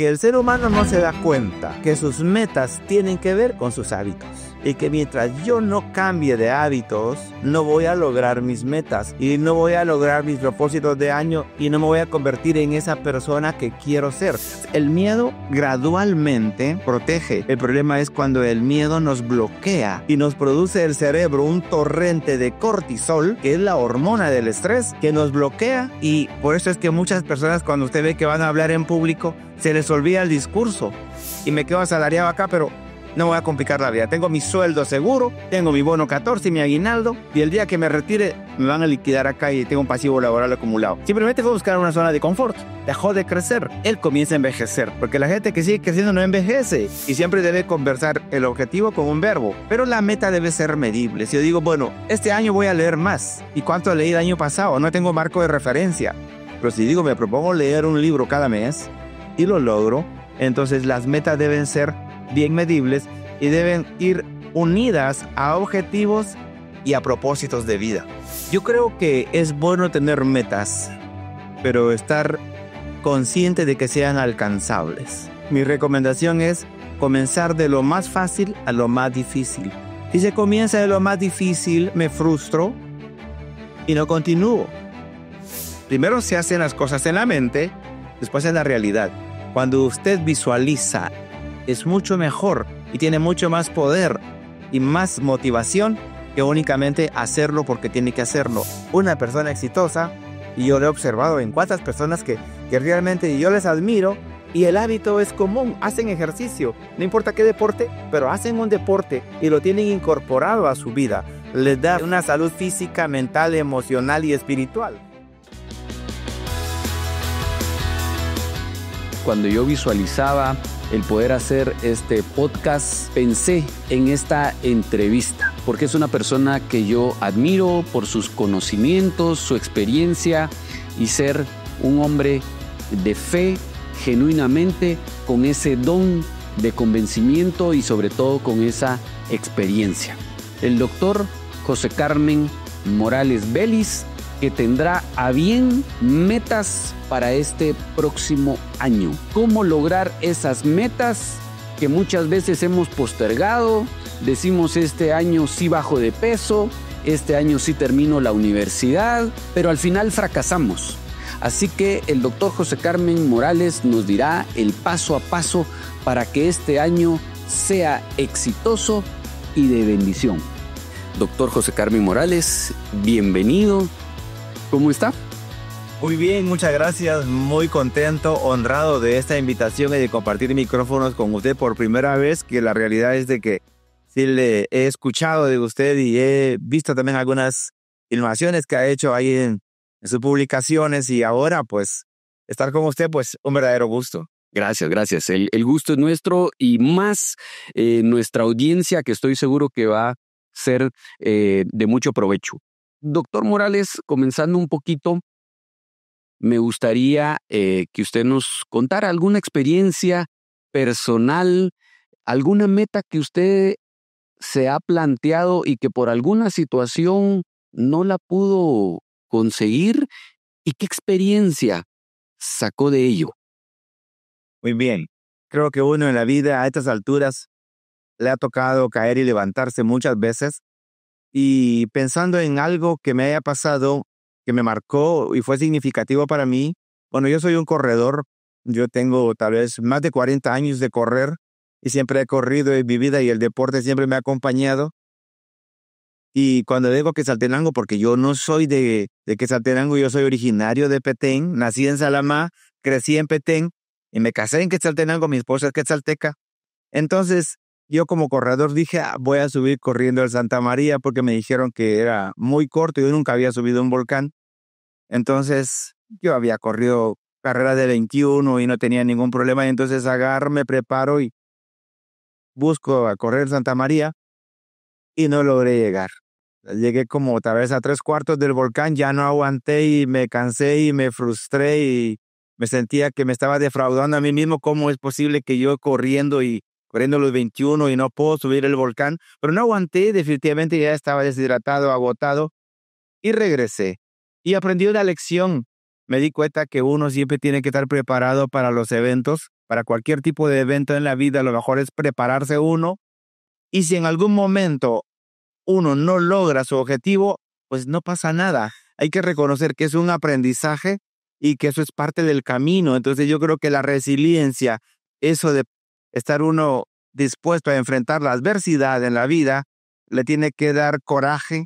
que el ser humano no se da cuenta que sus metas tienen que ver con sus hábitos. Y que mientras yo no cambie de hábitos, no voy a lograr mis metas y no voy a lograr mis propósitos de año y no me voy a convertir en esa persona que quiero ser. El miedo gradualmente protege. El problema es cuando el miedo nos bloquea y nos produce el cerebro un torrente de cortisol, que es la hormona del estrés, que nos bloquea, y por eso es que muchas personas, cuando usted ve que van a hablar en público, se les olvida el discurso. Y me quedo asalariado acá, pero no voy a complicar la vida. Tengo mi sueldo seguro, tengo mi bono 14 y mi aguinaldo, y el día que me retire me van a liquidar acá y tengo un pasivo laboral acumulado. Simplemente fue buscar una zona de confort. Dejó de crecer. Él comienza a envejecer, porque la gente que sigue creciendo no envejece, y siempre debe conversar el objetivo con un verbo. Pero la meta debe ser medible. Si yo digo, bueno, este año voy a leer más, ¿y cuánto leí el año pasado? No tengo marco de referencia. Pero si digo, me propongo leer un libro cada mes y lo logro, entonces las metas deben ser bien medibles y deben ir unidas a objetivos y a propósitos de vida. Yo creo que es bueno tener metas, pero estar consciente de que sean alcanzables. Mi recomendación es comenzar de lo más fácil a lo más difícil. Si se comienza de lo más difícil, me frustro y no continúo. Primero se hacen las cosas en la mente, después en la realidad. Cuando usted visualiza, es mucho mejor y tiene mucho más poder y más motivación que únicamente hacerlo porque tiene que hacerlo. Una persona exitosa, y yo lo he observado en cuántas personas que realmente yo les admiro, y el hábito es común, hacen ejercicio, no importa qué deporte, pero hacen un deporte y lo tienen incorporado a su vida. Les da una salud física, mental, emocional y espiritual. Cuando yo visualizaba el poder hacer este podcast, pensé en esta entrevista, porque es una persona que yo admiro por sus conocimientos, su experiencia y ser un hombre de fe, genuinamente, con ese don de convencimiento y sobre todo con esa experiencia. El doctor José Carmen Morales Vélez, que tendrá a bien metas para este próximo año. ¿Cómo lograr esas metas que muchas veces hemos postergado? Decimos, este año sí bajo de peso, este año sí termino la universidad, pero al final fracasamos. Así que el doctor José Carmen Morales nos dirá el paso a paso para que este año sea exitoso y de bendición. Doctor José Carmen Morales, bienvenido. ¿Cómo está? Muy bien, muchas gracias. Muy contento, honrado de esta invitación y de compartir micrófonos con usted por primera vez, que la realidad es de que sí le he escuchado de usted y he visto también algunas innovaciones que ha hecho ahí en sus publicaciones, y ahora pues estar con usted pues un verdadero gusto. Gracias. El gusto es nuestro, y más nuestra audiencia, que estoy seguro que va a ser de mucho provecho. Doctor Morales, comenzando un poquito, me gustaría que usted nos contara alguna experiencia personal, alguna meta que usted se ha planteado y que por alguna situación no la pudo conseguir, y qué experiencia sacó de ello. Muy bien. Creo que uno en la vida a estas alturas le ha tocado caer y levantarse muchas veces, y pensando en algo que me haya pasado, que me marcó y fue significativo para mí. Bueno, yo soy un corredor, yo tengo tal vez más de 40 años de correr, y siempre he corrido en mi vida y el deporte siempre me ha acompañado. Y cuando digo Quetzaltenango, porque yo no soy de Quetzaltenango, yo soy originario de Petén, nací en Salamá, crecí en Petén y me casé en Quetzaltenango, mi esposa es quetzalteca. Entonces, yo como corredor dije, voy a subir corriendo al Santa María, porque me dijeron que era muy corto y yo nunca había subido un volcán. Entonces, yo había corrido carreras de 21 y no tenía ningún problema, y entonces agarro, me preparo y busco a correr Santa María y no logré llegar. Llegué como tal vez a 3/4 del volcán, ya no aguanté y me cansé y me frustré y me sentía que me estaba defraudando a mí mismo. ¿Cómo es posible que yo corriendo los 21 y no puedo subir el volcán? Pero no aguanté, definitivamente ya estaba deshidratado, agotado, y regresé. Y aprendí una lección me di cuenta que uno siempre tiene que estar preparado para los eventos, para cualquier tipo de evento en la vida. Lo mejor es prepararse uno. Y si en algún momento uno no logra su objetivo, pues no pasa nada. Hay que reconocer que es un aprendizaje y que eso es parte del camino. Entonces yo creo que la resiliencia, eso de estar uno dispuesto a enfrentar la adversidad en la vida, le tiene que dar coraje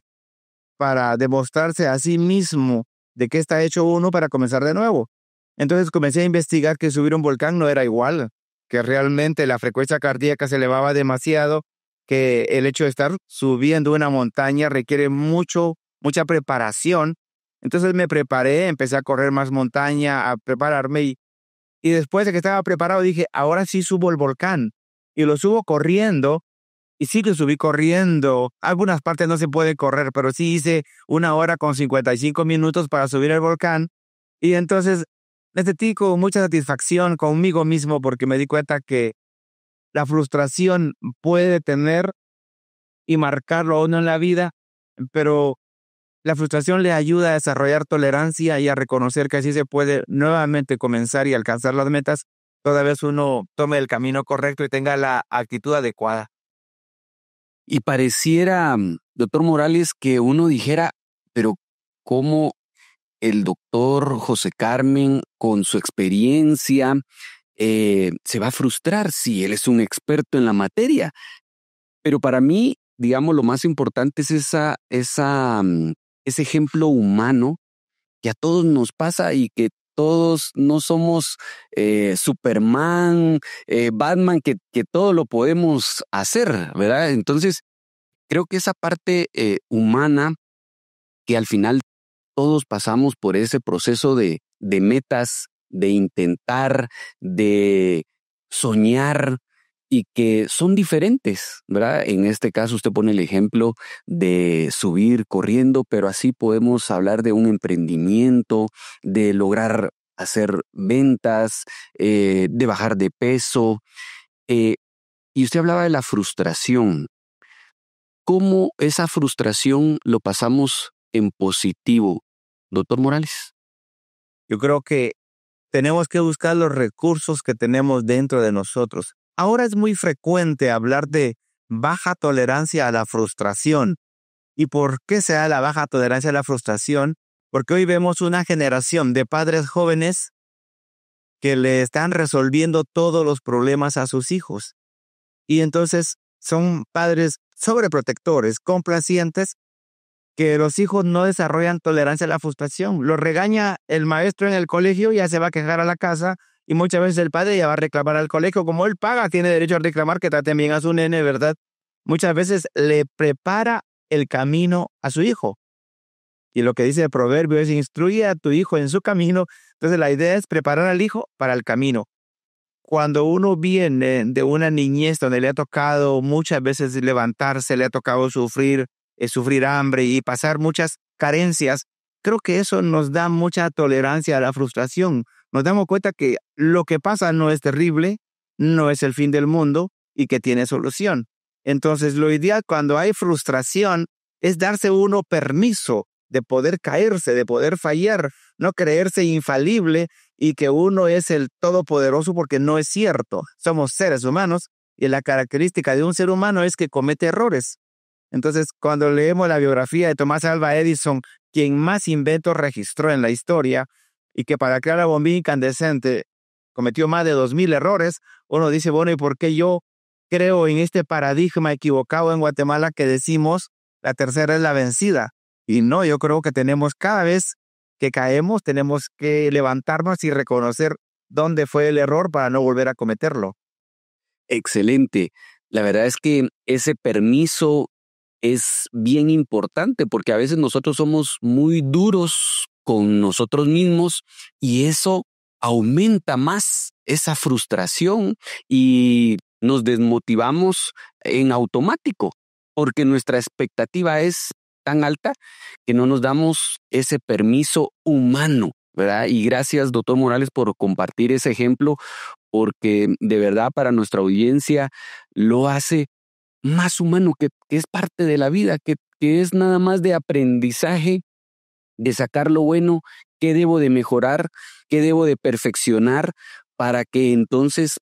para demostrarse a sí mismo de qué está hecho uno para comenzar de nuevo. Entonces comencé a investigar que subir un volcán no era igual, que realmente la frecuencia cardíaca se elevaba demasiado, que el hecho de estar subiendo una montaña requiere mucha preparación. Entonces me preparé, empecé a correr más montaña, a prepararme y después de que estaba preparado dije, ahora sí subo el volcán. Y lo subo corriendo. Y sí que subí corriendo. Algunas partes no se puede correr, pero sí hice 1 hora con 55 minutos para subir el volcán. Y entonces me sentí con mucha satisfacción conmigo mismo porque me di cuenta que la frustración puede tener y marcarlo a uno en la vida, pero la frustración le ayuda a desarrollar tolerancia y a reconocer que así se puede nuevamente comenzar y alcanzar las metas toda vez uno tome el camino correcto y tenga la actitud adecuada. Y pareciera, doctor Morales, que uno dijera, pero ¿cómo el doctor José Carmen, con su experiencia, se va a frustrar si él es un experto en la materia? Pero para mí, digamos, lo más importante es ese ejemplo humano que a todos nos pasa y que todos no somos Superman, Batman, que todo lo podemos hacer, ¿verdad? Entonces, creo que esa parte humana que al final todos pasamos por ese proceso de metas, de intentar, de soñar y que son diferentes, ¿verdad? En este caso usted pone el ejemplo de subir corriendo, pero así podemos hablar de un emprendimiento, de lograr hacer ventas, de bajar de peso. Y usted hablaba de la frustración. ¿Cómo esa frustración lo pasamos en positivo, doctor Morales? Yo creo que tenemos que buscar los recursos que tenemos dentro de nosotros. Ahora es muy frecuente hablar de baja tolerancia a la frustración. ¿Y por qué se da la baja tolerancia a la frustración? Porque hoy vemos una generación de padres jóvenes que le están resolviendo todos los problemas a sus hijos. Y entonces son padres sobreprotectores, complacientes, que los hijos no desarrollan tolerancia a la frustración. Los regaña el maestro en el colegio y ya se va a quejar a la casa y muchas veces el padre ya va a reclamar al colegio. Como él paga, tiene derecho a reclamar que traten bien a su nene, ¿verdad? Muchas veces le prepara el camino a su hijo. Y lo que dice el proverbio es instruye a tu hijo en su camino. Entonces la idea es preparar al hijo para el camino. Cuando uno viene de una niñez donde le ha tocado muchas veces levantarse, le ha tocado sufrir hambre y pasar muchas carencias, creo que eso nos da mucha tolerancia a la frustración. Nos damos cuenta que lo que pasa no es terrible, no es el fin del mundo y que tiene solución. Entonces, lo ideal cuando hay frustración es darse uno permiso de poder caerse, de poder fallar, no creerse infalible y que uno es el todopoderoso porque no es cierto. Somos seres humanos y la característica de un ser humano es que comete errores. Entonces, cuando leemos la biografía de Thomas Alva Edison, quien más inventos registró en la historia y que para crear la bombilla incandescente cometió más de 2000 errores, uno dice, bueno, ¿y por qué yo creo en este paradigma equivocado en Guatemala que decimos la tercera es la vencida? Y no, yo creo que cada vez que caemos, tenemos que levantarnos y reconocer dónde fue el error para no volver a cometerlo. Excelente. La verdad es que ese permiso es bien importante porque a veces nosotros somos muy duros con nosotros mismos y eso aumenta más esa frustración y nos desmotivamos en automático porque nuestra expectativa es tan alta que no nos damos ese permiso humano, ¿verdad? Y gracias, doctor Morales, por compartir ese ejemplo porque de verdad para nuestra audiencia lo hace más humano, que es parte de la vida, que es nada más de aprendizaje, de sacar lo bueno, qué debo de mejorar, qué debo de perfeccionar para que entonces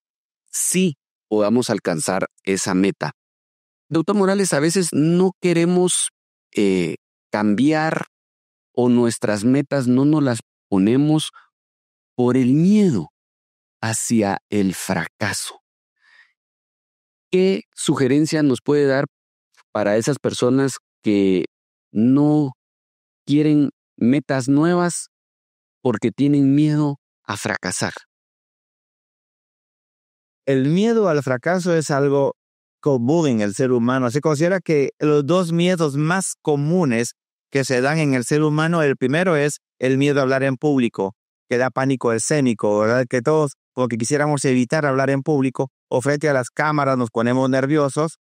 sí podamos alcanzar esa meta. Doctor Morales, a veces no queremos cambiar o nuestras metas no nos las ponemos por el miedo hacia el fracaso. ¿Qué sugerencia nos puede dar para esas personas que no quieren metas nuevas porque tienen miedo a fracasar? El miedo al fracaso es algo común en el ser humano. Se considera que los dos miedos más comunes que se dan en el ser humano, el primero es el miedo a hablar en público, que da pánico escénico, ¿verdad? Que todos, porque quisiéramos evitar hablar en público, o frente a las cámaras nos ponemos nerviosos.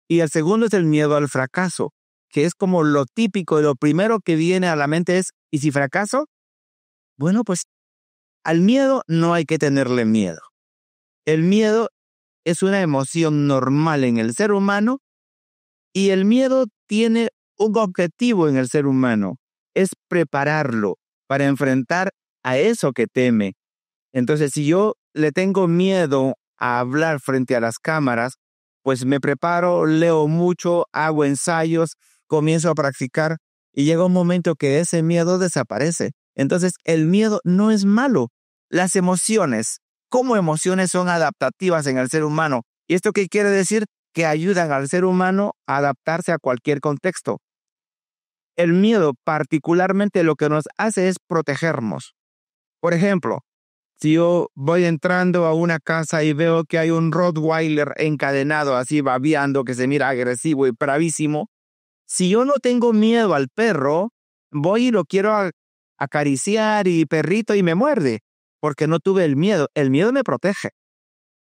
Y el segundo es el miedo al fracaso, que es como lo típico, y lo primero que viene a la mente es, ¿y si fracaso? Bueno, pues al miedo no hay que tenerle miedo. El miedo es una emoción normal en el ser humano y el miedo tiene un objetivo en el ser humano, es prepararlo para enfrentar a eso que teme. Entonces, si yo le tengo miedo a hablar frente a las cámaras, pues me preparo, leo mucho, hago ensayos, comienzo a practicar y llega un momento que ese miedo desaparece. Entonces, el miedo no es malo. Las emociones, como emociones, son adaptativas en el ser humano. ¿Y esto qué quiere decir? Que ayudan al ser humano a adaptarse a cualquier contexto. El miedo, particularmente, lo que nos hace es protegernos. Por ejemplo, si yo voy entrando a una casa y veo que hay un Rottweiler encadenado, así babeando, que se mira agresivo y bravísimo, si yo no tengo miedo al perro, voy y lo quiero acariciar y perrito y me muerde, porque no tuve el miedo. El miedo me protege.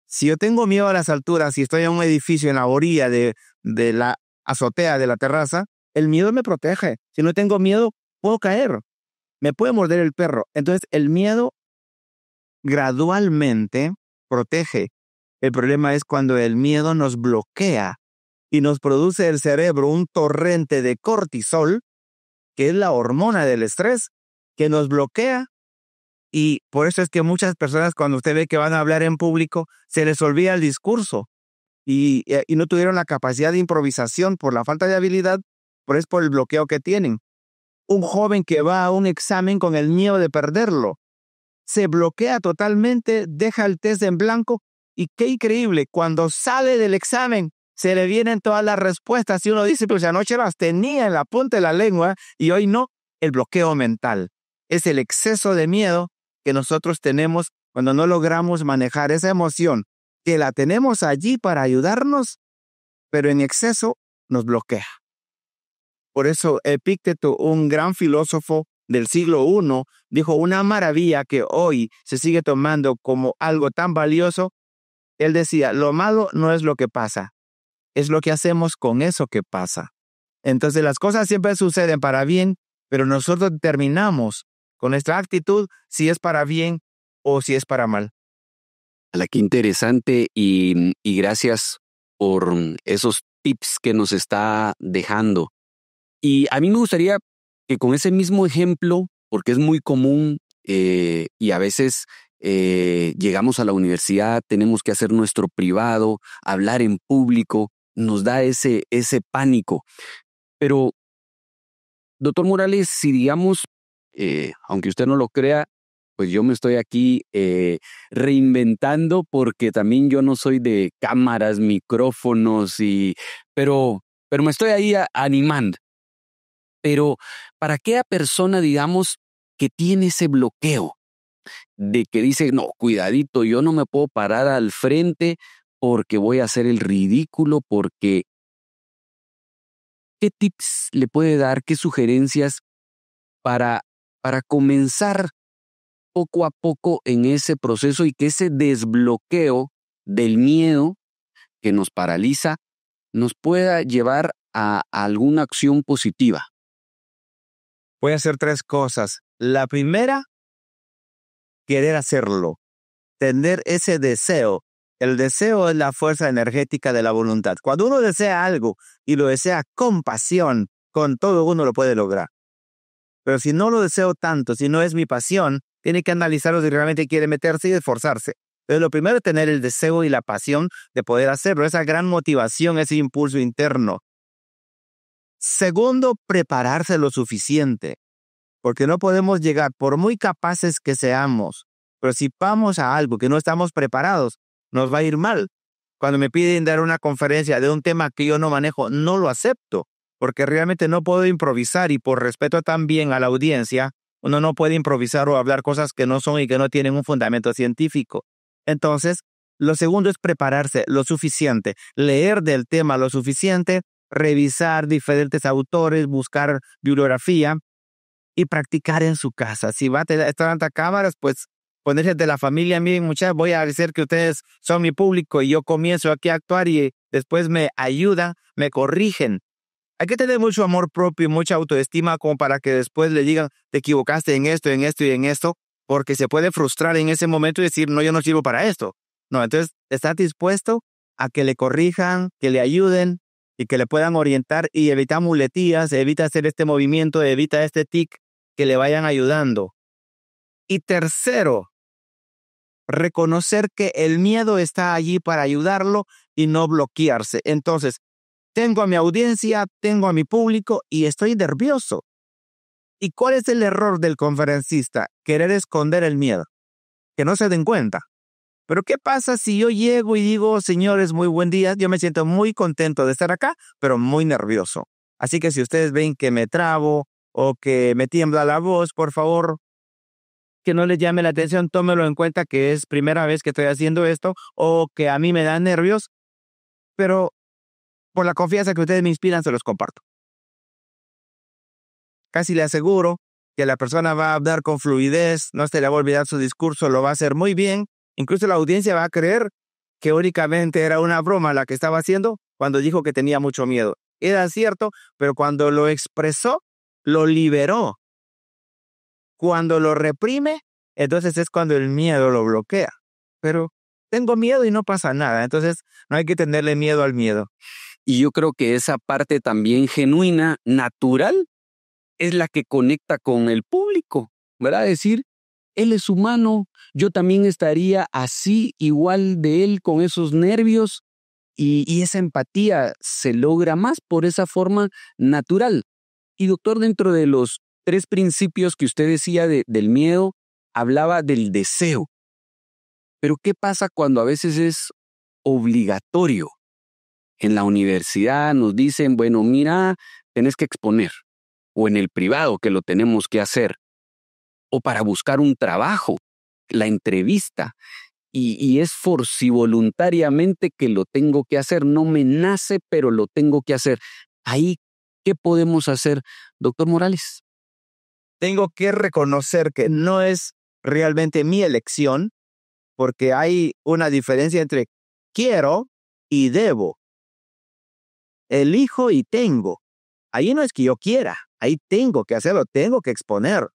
Si yo tengo miedo a las alturas y estoy en un edificio en la orilla de la azotea de la terraza, el miedo me protege. Si no tengo miedo, puedo caer. Me puede morder el perro. Entonces, el miedo gradualmente protege. El problema es cuando el miedo nos bloquea y nos produce el cerebro un torrente de cortisol, que es la hormona del estrés, que nos bloquea. Y por eso es que muchas personas, cuando usted ve que van a hablar en público, se les olvida el discurso y no tuvieron la capacidad de improvisación por la falta de habilidad, por el bloqueo que tienen. Un joven que va a un examen con el miedo de perderlo, se bloquea totalmente, deja el test en blanco y qué increíble, cuando sale del examen se le vienen todas las respuestas y uno dice, pues anoche las tenía en la punta de la lengua y hoy no. El bloqueo mental es el exceso de miedo que nosotros tenemos cuando no logramos manejar esa emoción, que la tenemos allí para ayudarnos, pero en exceso nos bloquea. Por eso Epicteto, un gran filósofo del siglo I, dijo una maravilla que hoy se sigue tomando como algo tan valioso. Él decía, lo malo no es lo que pasa, es lo que hacemos con eso que pasa. Entonces las cosas siempre suceden para bien, pero nosotros determinamos con nuestra actitud si es para bien o si es para mal. Qué interesante y gracias por esos tips que nos está dejando. Y a mí me gustaría que con ese mismo ejemplo, porque es muy común y a veces llegamos a la universidad, tenemos que hacer nuestro privado, hablar en público, nos da ese pánico. Pero, doctor Morales, si digamos, aunque usted no lo crea, pues yo me estoy aquí reinventando porque también yo no soy de cámaras, micrófonos, pero me estoy ahí animando. Pero para aquella persona, digamos, que tiene ese bloqueo de que dice, no, cuidadito, yo no me puedo parar al frente porque voy a hacer el ridículo, porque ¿qué tips le puede dar, qué sugerencias para comenzar poco a poco en ese proceso y que ese desbloqueo del miedo que nos paraliza nos pueda llevar a alguna acción positiva? Voy a hacer 3 cosas. La primera, querer hacerlo, tener ese deseo. El deseo es la fuerza energética de la voluntad. Cuando uno desea algo y lo desea con pasión, con todo uno lo puede lograr. Pero si no lo deseo tanto, si no es mi pasión, tiene que analizarlo si realmente quiere meterse y esforzarse. Entonces, lo primero es tener el deseo y la pasión de poder hacerlo, esa gran motivación, ese impulso interno. Segundo, prepararse lo suficiente, porque no podemos llegar, por muy capaces que seamos, pero si vamos a algo que no estamos preparados, nos va a ir mal. Cuando me piden dar una conferencia de un tema que yo no manejo, no lo acepto, porque realmente no puedo improvisar y por respeto también a la audiencia, uno no puede improvisar o hablar cosas que no son y que no tienen un fundamento científico. Entonces, lo segundo es prepararse lo suficiente, leer del tema lo suficiente, revisar diferentes autores, buscar bibliografía y practicar en su casa. Si va a estar ante cámaras, pues ponerse de la familia, miren muchachos, voy a decir que ustedes son mi público y yo comienzo aquí a actuar y después me ayudan, me corrigen. Hay que tener mucho amor propio y mucha autoestima como para que después le digan, te equivocaste en esto, en esto y en esto, porque se puede frustrar en ese momento y decir, no, yo no sirvo para esto. No, entonces, está dispuesto a que le corrijan, que le ayuden y que le puedan orientar y evita muletillas, evita hacer este movimiento, evita este tic, que le vayan ayudando. Y tercero, reconocer que el miedo está allí para ayudarlo y no bloquearse. Entonces, tengo a mi audiencia, tengo a mi público y estoy nervioso. ¿Y cuál es el error del conferencista? Querer esconder el miedo, que no se den cuenta. Pero ¿qué pasa si yo llego y digo, señores, muy buen día, yo me siento muy contento de estar acá, pero muy nervioso? Así que si ustedes ven que me trabo o que me tiembla la voz, por favor, que no les llame la atención, tómelo en cuenta que es primera vez que estoy haciendo esto o que a mí me dan nervios, pero por la confianza que ustedes me inspiran, se los comparto. Casi le aseguro que la persona va a hablar con fluidez, no se le va a olvidar su discurso, lo va a hacer muy bien. Incluso la audiencia va a creer que únicamente era una broma la que estaba haciendo cuando dijo que tenía mucho miedo. Era cierto, pero cuando lo expresó, lo liberó. Cuando lo reprime, entonces es cuando el miedo lo bloquea. Pero tengo miedo y no pasa nada, entonces no hay que tenerle miedo al miedo. Y yo creo que esa parte también genuina, natural, es la que conecta con el público, ¿verdad? Decir, él es humano, yo también estaría así, igual de él, con esos nervios, y esa empatía se logra más por esa forma natural. Y doctor, dentro de los 3 principios que usted decía del miedo, hablaba del deseo. Pero ¿qué pasa cuando a veces es obligatorio? En la universidad nos dicen, bueno, mira, tenés que exponer. O en el privado, que lo tenemos que hacer. O para buscar un trabajo, la entrevista. Y es voluntariamente que lo tengo que hacer. No me nace, pero lo tengo que hacer. Ahí, ¿qué podemos hacer, doctor Morales? Tengo que reconocer que no es realmente mi elección, porque hay una diferencia entre quiero y debo. Elijo y tengo. Ahí no es que yo quiera, ahí tengo que hacerlo, tengo que exponer,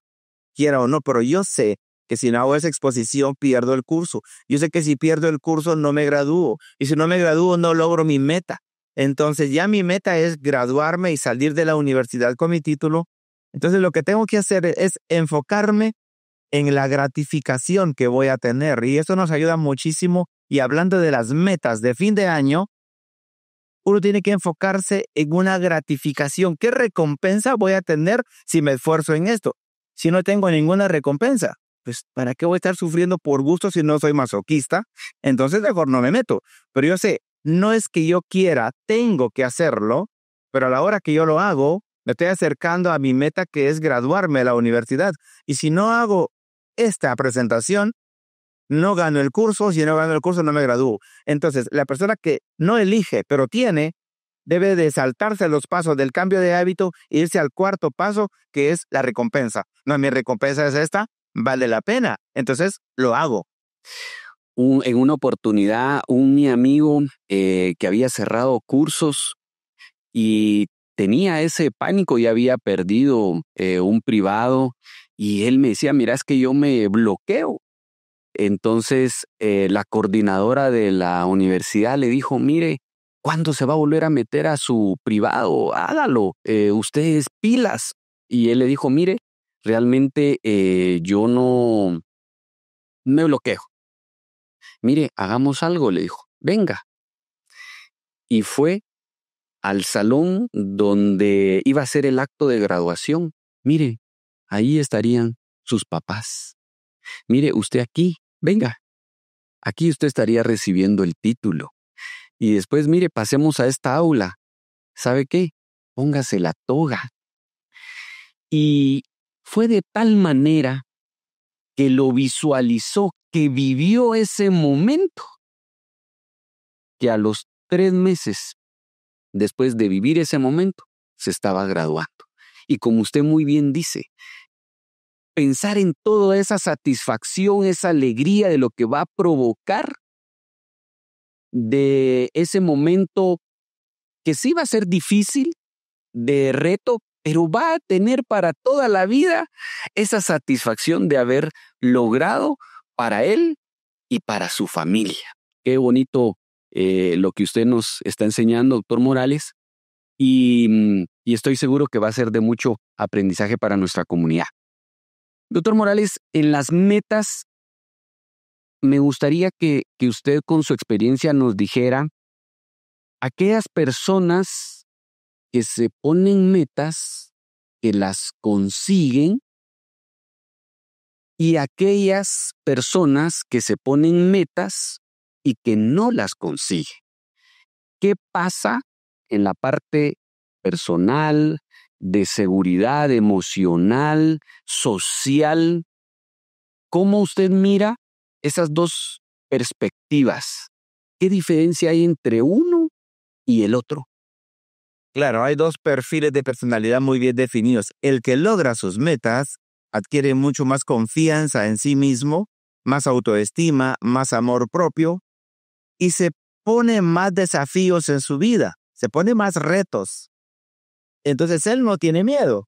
quiera o no, pero yo sé que si no hago esa exposición pierdo el curso. Yo sé que si pierdo el curso no me gradúo, y si no me gradúo no logro mi meta. Entonces ya mi meta es graduarme y salir de la universidad con mi título. Entonces lo que tengo que hacer es enfocarme en la gratificación que voy a tener, y eso nos ayuda muchísimo. Y hablando de las metas de fin de año, uno tiene que enfocarse en una gratificación. ¿Qué recompensa voy a tener si me esfuerzo en esto? Si no tengo ninguna recompensa, pues ¿para qué voy a estar sufriendo por gusto si no soy masoquista? Entonces mejor no me meto. Pero yo sé, no es que yo quiera, tengo que hacerlo, pero a la hora que yo lo hago, me estoy acercando a mi meta, que es graduarme de la universidad. Y si no hago esta presentación, no gano el curso. Si no gano el curso, no me gradúo. Entonces, la persona que no elige, pero tiene, debe de saltarse los pasos del cambio de hábito e irse al cuarto paso, que es la recompensa. No, mi recompensa es esta, vale la pena. Entonces, lo hago. En una oportunidad, mi amigo que había cerrado cursos y tenía ese pánico, ya había perdido un privado, y él me decía, mira, es que yo me bloqueo. Entonces, la coordinadora de la universidad le dijo, mire, ¿cuándo se va a volver a meter a su privado? Hágalo, usted es pilas. Y él le dijo, mire, realmente yo no me bloqueo. Mire, hagamos algo, le dijo, venga. Y fue al salón donde iba a ser el acto de graduación. Mire, ahí estarían sus papás. Mire, usted aquí, venga, aquí usted estaría recibiendo el título. Y después, mire, pasemos a esta aula. ¿Sabe qué? Póngase la toga. Y fue de tal manera que lo visualizó, que vivió ese momento, que a los 3 meses después de vivir ese momento, se estaba graduando. Y como usted muy bien dice, pensar en toda esa satisfacción, esa alegría de lo que va a provocar de ese momento que sí va a ser difícil, de reto, pero va a tener para toda la vida esa satisfacción de haber logrado para él y para su familia. Qué bonito lo que usted nos está enseñando, doctor Morales, y estoy seguro que va a ser de mucho aprendizaje para nuestra comunidad. Doctor Morales, en las metas, me gustaría que usted con su experiencia nos dijera aquellas personas que se ponen metas, que las consiguen, y aquellas personas que se ponen metas y que no las consiguen. ¿Qué pasa en la parte personal, de seguridad emocional, social? ¿Cómo usted mira esas dos perspectivas? ¿Qué diferencia hay entre uno y el otro? Claro, hay dos perfiles de personalidad muy bien definidos. El que logra sus metas adquiere mucho más confianza en sí mismo, más autoestima, más amor propio y se pone más desafíos en su vida, se pone más retos. Entonces él no tiene miedo,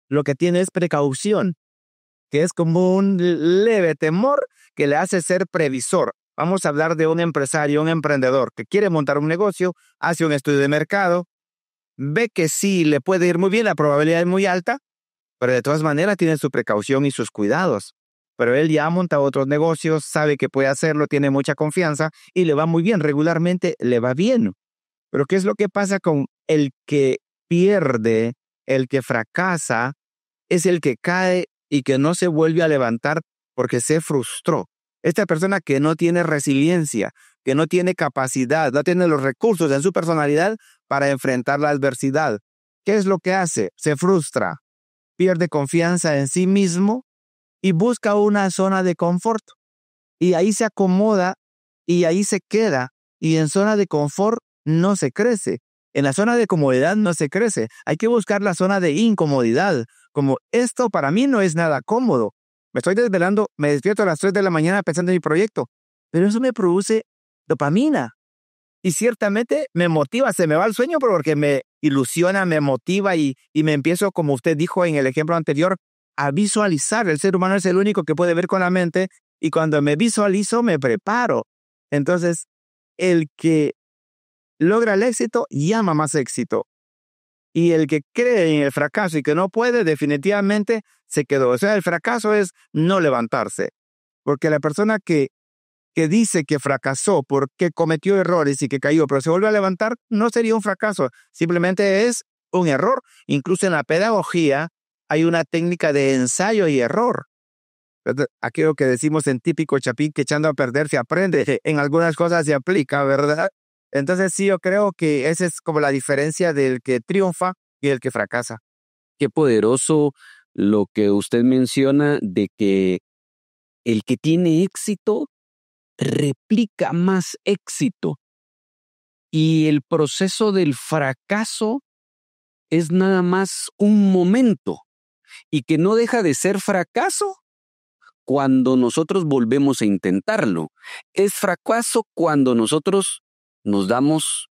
lo que tiene es precaución, que es como un leve temor que le hace ser previsor. Vamos a hablar de un empresario, un emprendedor que quiere montar un negocio, hace un estudio de mercado, ve que sí le puede ir muy bien, la probabilidad es muy alta, pero de todas maneras tiene su precaución y sus cuidados. Pero él ya ha montado otros negocios, sabe que puede hacerlo, tiene mucha confianza y le va muy bien, regularmente le va bien. Pero ¿qué es lo que pasa con el que pierde, el que fracasa? Es el que cae y que no se vuelve a levantar porque se frustró. Esta persona que no tiene resiliencia, que no tiene capacidad, no tiene los recursos en su personalidad para enfrentar la adversidad. ¿Qué es lo que hace? Se frustra, pierde confianza en sí mismo y busca una zona de confort. Y ahí se acomoda y ahí se queda. Y en zona de confort no se crece. En la zona de comodidad no se crece. Hay que buscar la zona de incomodidad. Como esto para mí no es nada cómodo. Me estoy desvelando, me despierto a las 3 de la mañana pensando en mi proyecto. Pero eso me produce dopamina. Y ciertamente me motiva, se me va el sueño porque me ilusiona, me motiva y me empiezo, como usted dijo en el ejemplo anterior, a visualizar. El ser humano es el único que puede ver con la mente y cuando me visualizo me preparo. Entonces, el que logra el éxito llama más éxito. Y el que cree en el fracaso y que no puede, definitivamente se quedó. O sea, el fracaso es no levantarse. Porque la persona que dice que fracasó porque cometió errores y que cayó, pero se vuelve a levantar, no sería un fracaso. Simplemente es un error. Incluso en la pedagogía hay una técnica de ensayo y error. Aquello que decimos en típico chapín, que echando a perder se aprende. En algunas cosas se aplica, ¿verdad? Entonces sí, yo creo que esa es como la diferencia del que triunfa y el que fracasa. Qué poderoso lo que usted menciona de que el que tiene éxito replica más éxito. Y el proceso del fracaso es nada más un momento y que no deja de ser fracaso cuando nosotros volvemos a intentarlo. Es fracaso cuando nosotros nos damos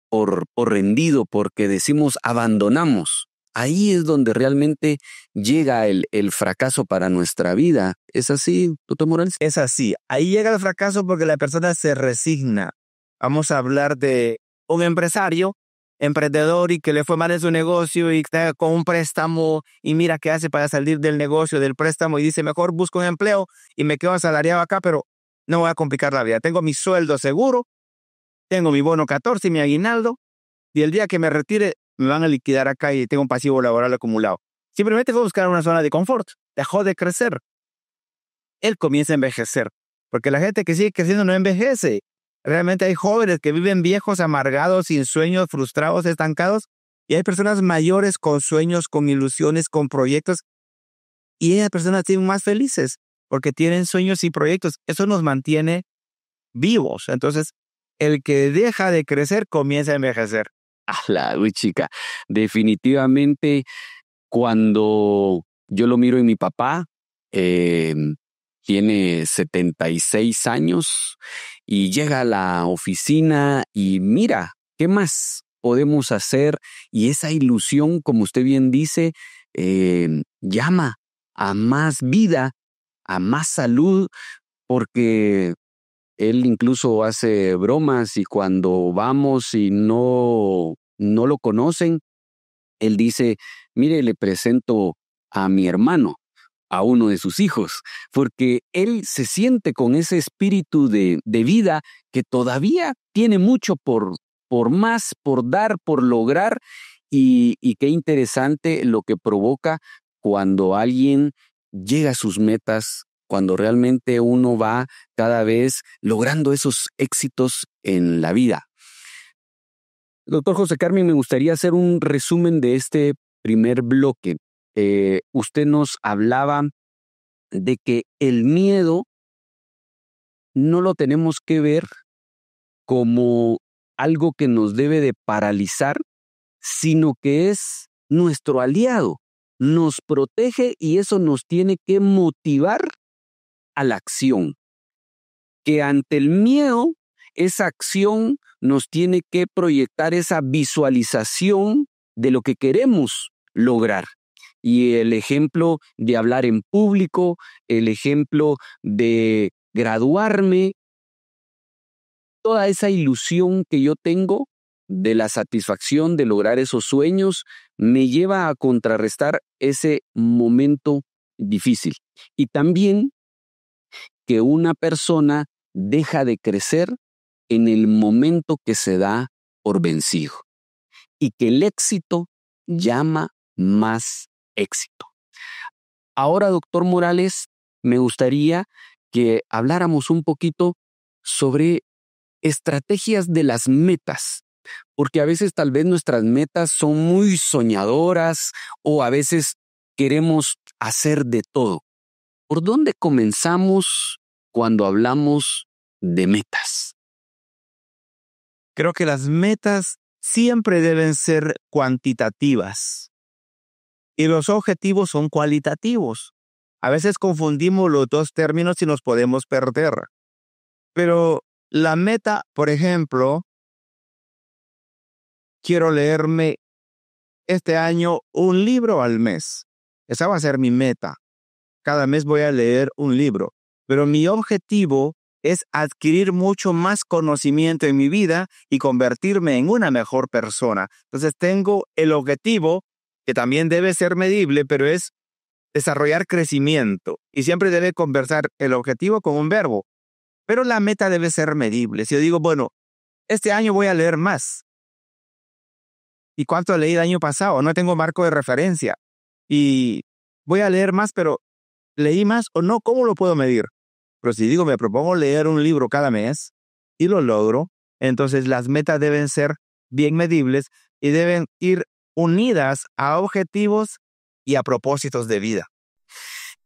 por rendido, porque decimos abandonamos. Ahí es donde realmente llega el fracaso para nuestra vida. ¿Es así, doctor Morales? Es así. Ahí llega el fracaso porque la persona se resigna. Vamos a hablar de un empresario emprendedor y que le fue mal en su negocio y está con un préstamo y mira qué hace para salir del negocio, del préstamo y dice, mejor busco un empleo y me quedo asalariado acá, pero no voy a complicar la vida. Tengo mi sueldo seguro, tengo mi bono 14 y mi aguinaldo y el día que me retire me van a liquidar acá y tengo un pasivo laboral acumulado. Simplemente fue buscar una zona de confort, dejó de crecer. Él comienza a envejecer, porque la gente que sigue creciendo no envejece. Realmente hay jóvenes que viven viejos, amargados, sin sueños, frustrados, estancados, y hay personas mayores con sueños, con ilusiones, con proyectos, y esas personas tienen más felices, porque tienen sueños y proyectos. Eso nos mantiene vivos. Entonces, el que deja de crecer comienza a envejecer. Uy, chica, definitivamente cuando yo lo miro en mi papá, tiene 76 años y llega a la oficina y mira, ¿qué más podemos hacer? Y esa ilusión, como usted bien dice, llama a más vida, a más salud, porque él incluso hace bromas y cuando vamos y no lo conocen, él dice, mire, le presento a mi hermano, a uno de sus hijos, porque él se siente con ese espíritu de vida que todavía tiene mucho por más, por dar, por lograr, y qué interesante lo que provoca cuando alguien llega a sus metas, cuando realmente uno va cada vez logrando esos éxitos en la vida. Doctor José Carmen, me gustaría hacer un resumen de este primer bloque. Usted nos hablaba de que el miedo no lo tenemos que ver como algo que nos debe de paralizar, sino que es nuestro aliado, nos protege y eso nos tiene que motivar a la acción. Que ante el miedo, esa acción nos tiene que proyectar esa visualización de lo que queremos lograr. Y el ejemplo de hablar en público, el ejemplo de graduarme, toda esa ilusión que yo tengo de la satisfacción de lograr esos sueños me lleva a contrarrestar ese momento difícil. Y también que una persona deja de crecer en el momento que se da por vencido y que el éxito llama más éxito. Ahora, doctor Morales, me gustaría que habláramos un poquito sobre estrategias de las metas, porque a veces tal vez nuestras metas son muy soñadoras o a veces queremos hacer de todo. ¿Por dónde comenzamos cuando hablamos de metas? Creo que las metas siempre deben ser cuantitativas y los objetivos son cualitativos. A veces confundimos los dos términos y nos podemos perder. Pero la meta, por ejemplo, quiero leerme este año un libro al mes. Esa va a ser mi meta. Cada mes voy a leer un libro. Pero mi objetivo es adquirir mucho más conocimiento en mi vida y convertirme en una mejor persona. Entonces tengo el objetivo, que también debe ser medible, pero es desarrollar crecimiento. Y siempre debe conversar el objetivo con un verbo. Pero la meta debe ser medible. Si yo digo, bueno, este año voy a leer más. ¿Y cuánto leí el año pasado? No tengo marco de referencia. Y voy a leer más, pero ¿leí más o no? ¿Cómo lo puedo medir? Pero si digo, me propongo leer un libro cada mes y lo logro, entonces las metas deben ser bien medibles y deben ir unidas a objetivos y a propósitos de vida.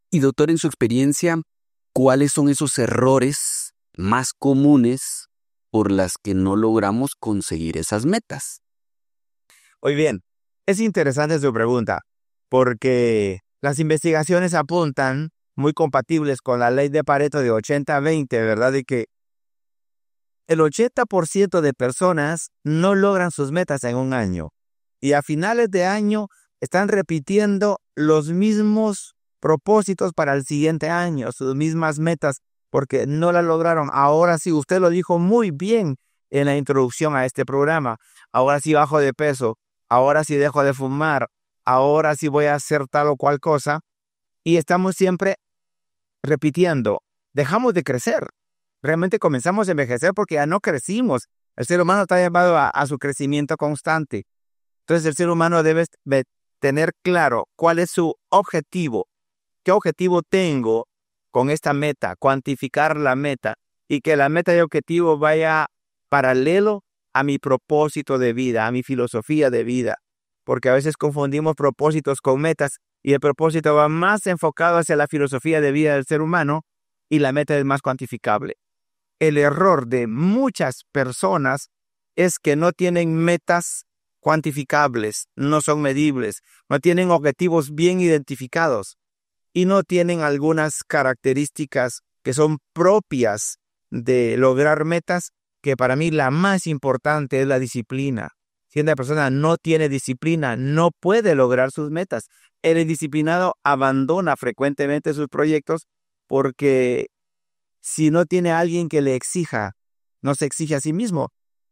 Y doctor, en su experiencia, ¿cuáles son esos errores más comunes por las que no logramos conseguir esas metas? Muy bien, es interesante su pregunta, porque las investigaciones apuntan, muy compatibles con la ley de Pareto de 80-20, ¿verdad? De que el 80% de personas no logran sus metas en un año. Y a finales de año están repitiendo los mismos propósitos para el siguiente año, sus mismas metas, porque no las lograron. Ahora sí, usted lo dijo muy bien, en la introducción a este programa. Ahora sí bajo de peso, ahora sí dejo de fumar, ahora sí voy a hacer tal o cual cosa. Y estamos siempre repitiendo, dejamos de crecer. Realmente comenzamos a envejecer porque ya no crecimos. El ser humano está llamado a su crecimiento constante. Entonces el ser humano debe tener claro cuál es su objetivo. ¿Qué objetivo tengo con esta meta? Cuantificar la meta y que la meta y objetivo vaya paralelo a mi propósito de vida, a mi filosofía de vida. Porque a veces confundimos propósitos con metas y el propósito va más enfocado hacia la filosofía de vida del ser humano y la meta es más cuantificable. El error de muchas personas es que no tienen metas cuantificables, no son medibles, no tienen objetivos bien identificados y no tienen algunas características que son propias de lograr metas, que para mí la más importante es la disciplina. Si una persona no tiene disciplina, no puede lograr sus metas. El indisciplinado abandona frecuentemente sus proyectos porque si no tiene a alguien que le exija, no se exige a sí mismo.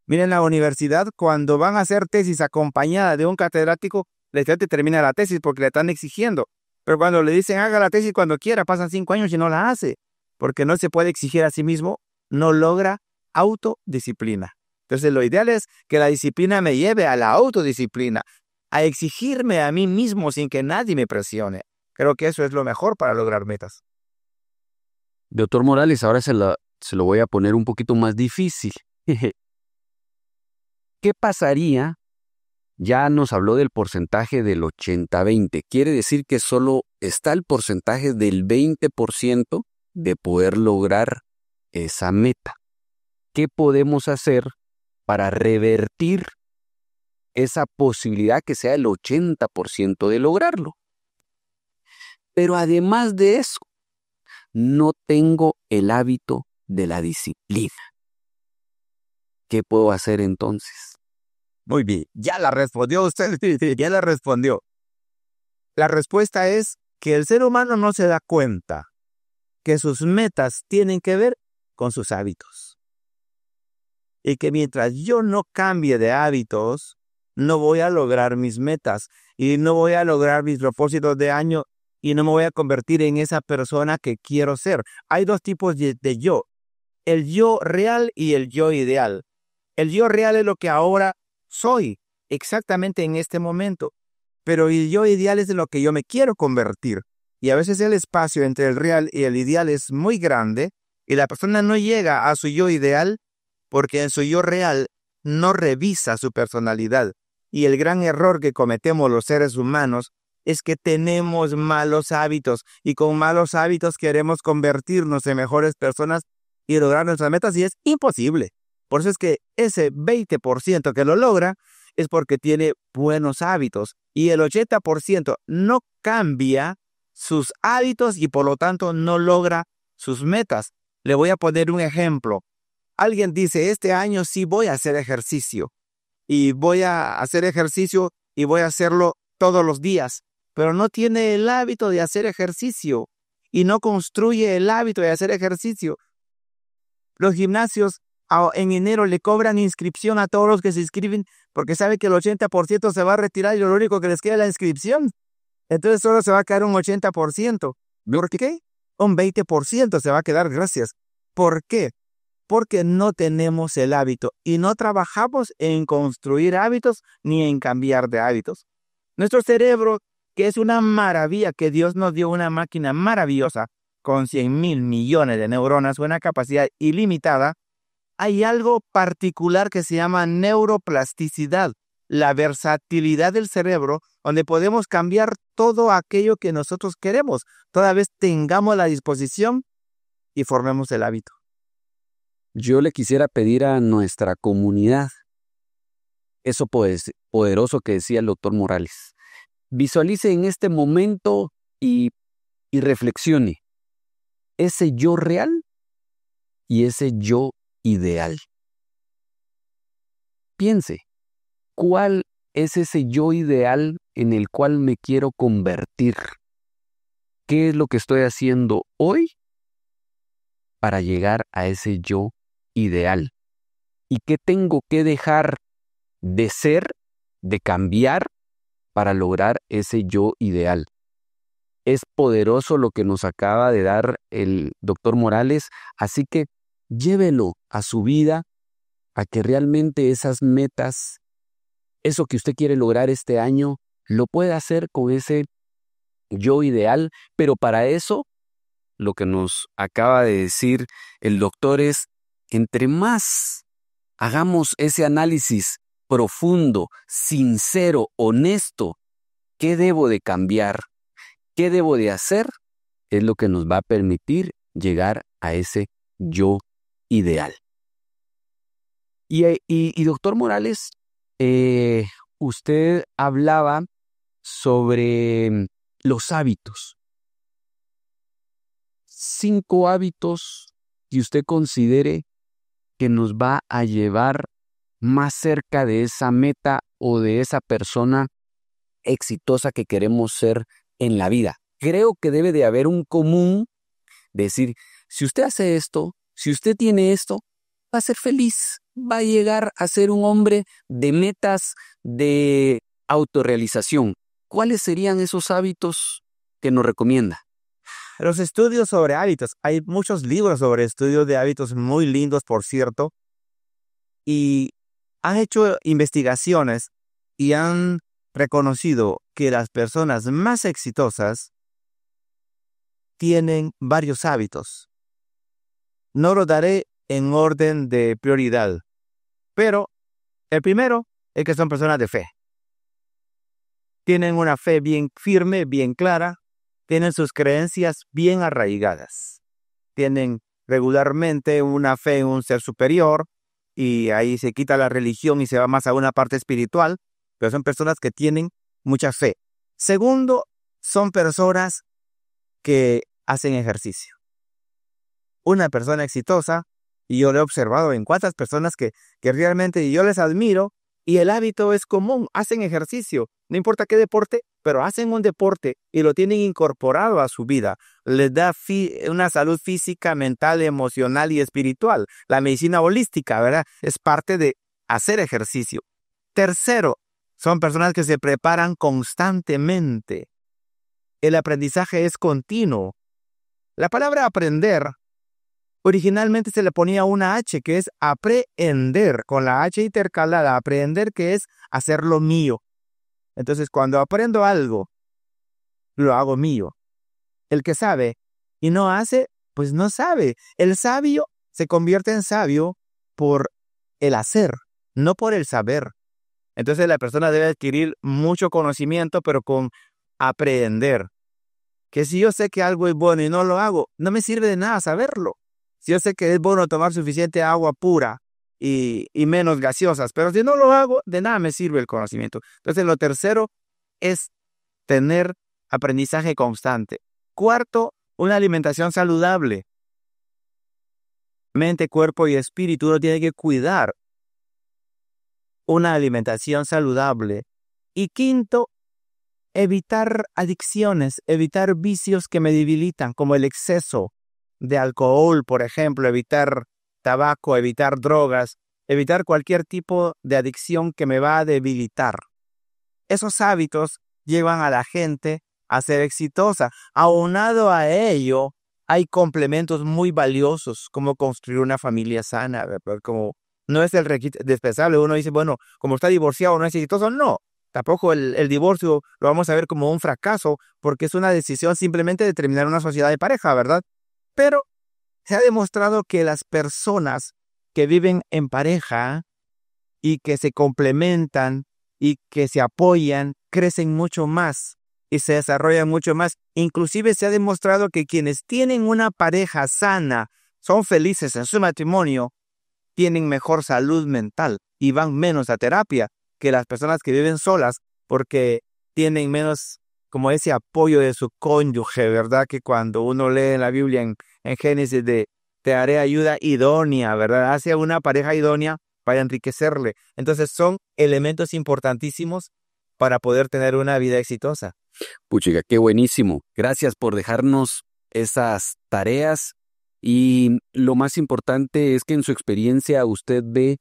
Miren, la universidad, cuando van a hacer tesis acompañada de un catedrático, el estudiante termina la tesis porque le están exigiendo. Pero cuando le dicen haga la tesis cuando quiera, pasan 5 años y no la hace. Porque no se puede exigir a sí mismo, no logra autodisciplina. Entonces lo ideal es que la disciplina me lleve a la autodisciplina, a exigirme a mí mismo sin que nadie me presione. Creo que eso es lo mejor para lograr metas. Doctor Morales, ahora se lo voy a poner un poquito más difícil. ¿Qué pasaría? Ya nos habló del porcentaje del 80-20. Quiere decir que solo está el porcentaje del 20% de poder lograr esa meta. ¿Qué podemos hacer para revertir esa posibilidad que sea el 80% de lograrlo? Pero además de eso, no tengo el hábito de la disciplina. ¿Qué puedo hacer entonces? Muy bien, ya la respondió usted, ya la respondió. La respuesta es que el ser humano no se da cuenta que sus metas tienen que ver con sus hábitos. Y que mientras yo no cambie de hábitos, no voy a lograr mis metas y no voy a lograr mis propósitos de año y no me voy a convertir en esa persona que quiero ser. Hay dos tipos de yo, el yo real y el yo ideal. El yo real es lo que ahora soy, exactamente en este momento, pero el yo ideal es de lo que yo me quiero convertir. Y a veces el espacio entre el real y el ideal es muy grande y la persona no llega a su yo ideal porque en su yo real no revisa su personalidad. Y el gran error que cometemos los seres humanos es que tenemos malos hábitos y con malos hábitos queremos convertirnos en mejores personas y lograr nuestras metas y es imposible. Por eso es que ese 20% que lo logra es porque tiene buenos hábitos y el 80% no cambia sus hábitos y por lo tanto no logra sus metas. Le voy a poner un ejemplo. Alguien dice, este año sí voy a hacer ejercicio y voy a hacer ejercicio y voy a hacerlo todos los días, pero no tiene el hábito de hacer ejercicio y no construye el hábito de hacer ejercicio. Los gimnasios en enero le cobran inscripción a todos los que se inscriben porque sabe que el 80% se va a retirar y lo único que les queda es la inscripción. Entonces solo se va a quedar un 80%. ¿Por qué? Un 20% se va a quedar, gracias. ¿Por qué? Porque no tenemos el hábito y no trabajamos en construir hábitos ni en cambiar de hábitos. Nuestro cerebro, que es una maravilla, que Dios nos dio una máquina maravillosa con 100,000 millones de neuronas, una capacidad ilimitada, hay algo particular que se llama neuroplasticidad, la versatilidad del cerebro, donde podemos cambiar todo aquello que nosotros queremos, toda vez tengamos la disposición y formemos el hábito. Yo le quisiera pedir a nuestra comunidad eso poderoso que decía el doctor Morales. Visualice en este momento y reflexione ese yo real y ese yo ideal. Piense, ¿cuál es ese yo ideal en el cual me quiero convertir? ¿Qué es lo que estoy haciendo hoy para llegar a ese yo ideal? ¿Y qué tengo que dejar de ser, de cambiar para lograr ese yo ideal? Es poderoso lo que nos acaba de dar el doctor Morales, así que llévelo a su vida, a que realmente esas metas, eso que usted quiere lograr este año, lo pueda hacer con ese yo ideal, pero para eso, lo que nos acaba de decir el doctor es, entre más hagamos ese análisis profundo, sincero, honesto, ¿qué debo de cambiar? ¿Qué debo de hacer? Es lo que nos va a permitir llegar a ese yo ideal. Y doctor Morales, usted hablaba sobre los hábitos. 5 hábitos que usted considere que nos va a llevar más cerca de esa meta o de esa persona exitosa que queremos ser en la vida. Creo que debe de haber un común, decir, si usted hace esto, si usted tiene esto, va a ser feliz, va a llegar a ser un hombre de metas, de autorrealización. ¿Cuáles serían esos hábitos que nos recomienda? Los estudios sobre hábitos. Hay muchos libros sobre estudios de hábitos muy lindos, por cierto, y han hecho investigaciones y han reconocido que las personas más exitosas tienen varios hábitos. No lo daré en orden de prioridad, pero el primero es que son personas de fe. Tienen una fe bien firme, bien clara, tienen sus creencias bien arraigadas, tienen regularmente una fe en un ser superior y ahí se quita la religión y se va más a una parte espiritual, pero son personas que tienen mucha fe. Segundo, son personas que hacen ejercicio. Una persona exitosa, y yo lo he observado en cuántas personas que realmente yo les admiro, y el hábito es común, hacen ejercicio, no importa qué deporte, pero hacen un deporte y lo tienen incorporado a su vida. Les da una salud física, mental, emocional y espiritual. La medicina holística, ¿verdad? Es parte de hacer ejercicio. Tercero, son personas que se preparan constantemente. El aprendizaje es continuo. La palabra aprender originalmente se le ponía una H, que es aprehender, con la H intercalada, aprender, que es hacerlo mío. Entonces, cuando aprendo algo, lo hago mío. El que sabe y no hace, pues no sabe. El sabio se convierte en sabio por el hacer, no por el saber. Entonces, la persona debe adquirir mucho conocimiento, pero con aprender. Que si yo sé que algo es bueno y no lo hago, no me sirve de nada saberlo. Si yo sé que es bueno tomar suficiente agua pura y menos gaseosas, pero si no lo hago, de nada me sirve el conocimiento. Entonces, lo tercero es tener aprendizaje constante. Cuarto, una alimentación saludable. Mente, cuerpo y espíritu uno tiene que cuidar una alimentación saludable. Y quinto, evitar adicciones, evitar vicios que me debilitan, como el exceso de alcohol, por ejemplo, evitar tabaco, evitar drogas, evitar cualquier tipo de adicción que me va a debilitar. Esos hábitos llevan a la gente a ser exitosa. Aunado a ello, hay complementos muy valiosos, como construir una familia sana, ¿verdad? Como no es el requisito indispensable. Uno dice, bueno, como está divorciado, no es exitoso. No, tampoco el divorcio lo vamos a ver como un fracaso, porque es una decisión simplemente de terminar una sociedad de pareja, ¿verdad? Pero se ha demostrado que las personas que viven en pareja y que se complementan y que se apoyan, crecen mucho más y se desarrollan mucho más. Inclusive se ha demostrado que quienes tienen una pareja sana, son felices en su matrimonio, tienen mejor salud mental y van menos a terapia que las personas que viven solas, porque tienen menos como ese apoyo de su cónyuge, ¿verdad? Que cuando uno lee en la Biblia en Génesis de te haré ayuda idónea, ¿verdad? Hace una pareja idónea para enriquecerle. Entonces son elementos importantísimos para poder tener una vida exitosa. Puchiga, qué buenísimo. Gracias por dejarnos esas tareas Y lo más importante es que en su experiencia usted ve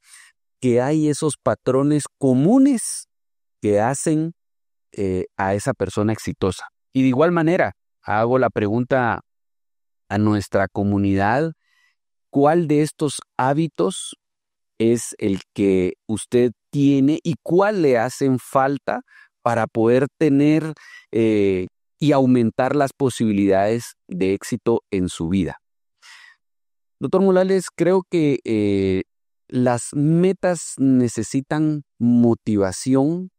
que hay esos patrones comunes que hacen a esa persona exitosa. Y de igual manera, hago la pregunta a nuestra comunidad: ¿cuál de estos hábitos es el que usted tiene y cuál le hacen falta para poder tener y aumentar las posibilidades de éxito en su vida? Doctor Morales, creo que las metas necesitan motivación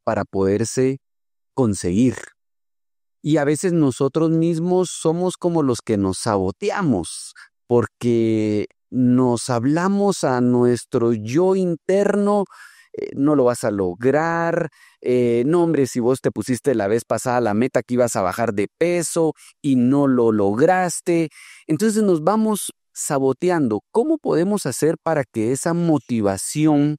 para poderse conseguir. Y a veces nosotros mismos somos como los que nos saboteamos, porque nos hablamos a nuestro yo interno: no lo vas a lograr, no hombre, si vos te pusiste la vez pasada la meta que ibas a bajar de peso y no lo lograste. Entonces nos vamos saboteando. ¿Cómo podemos hacer para que esa motivación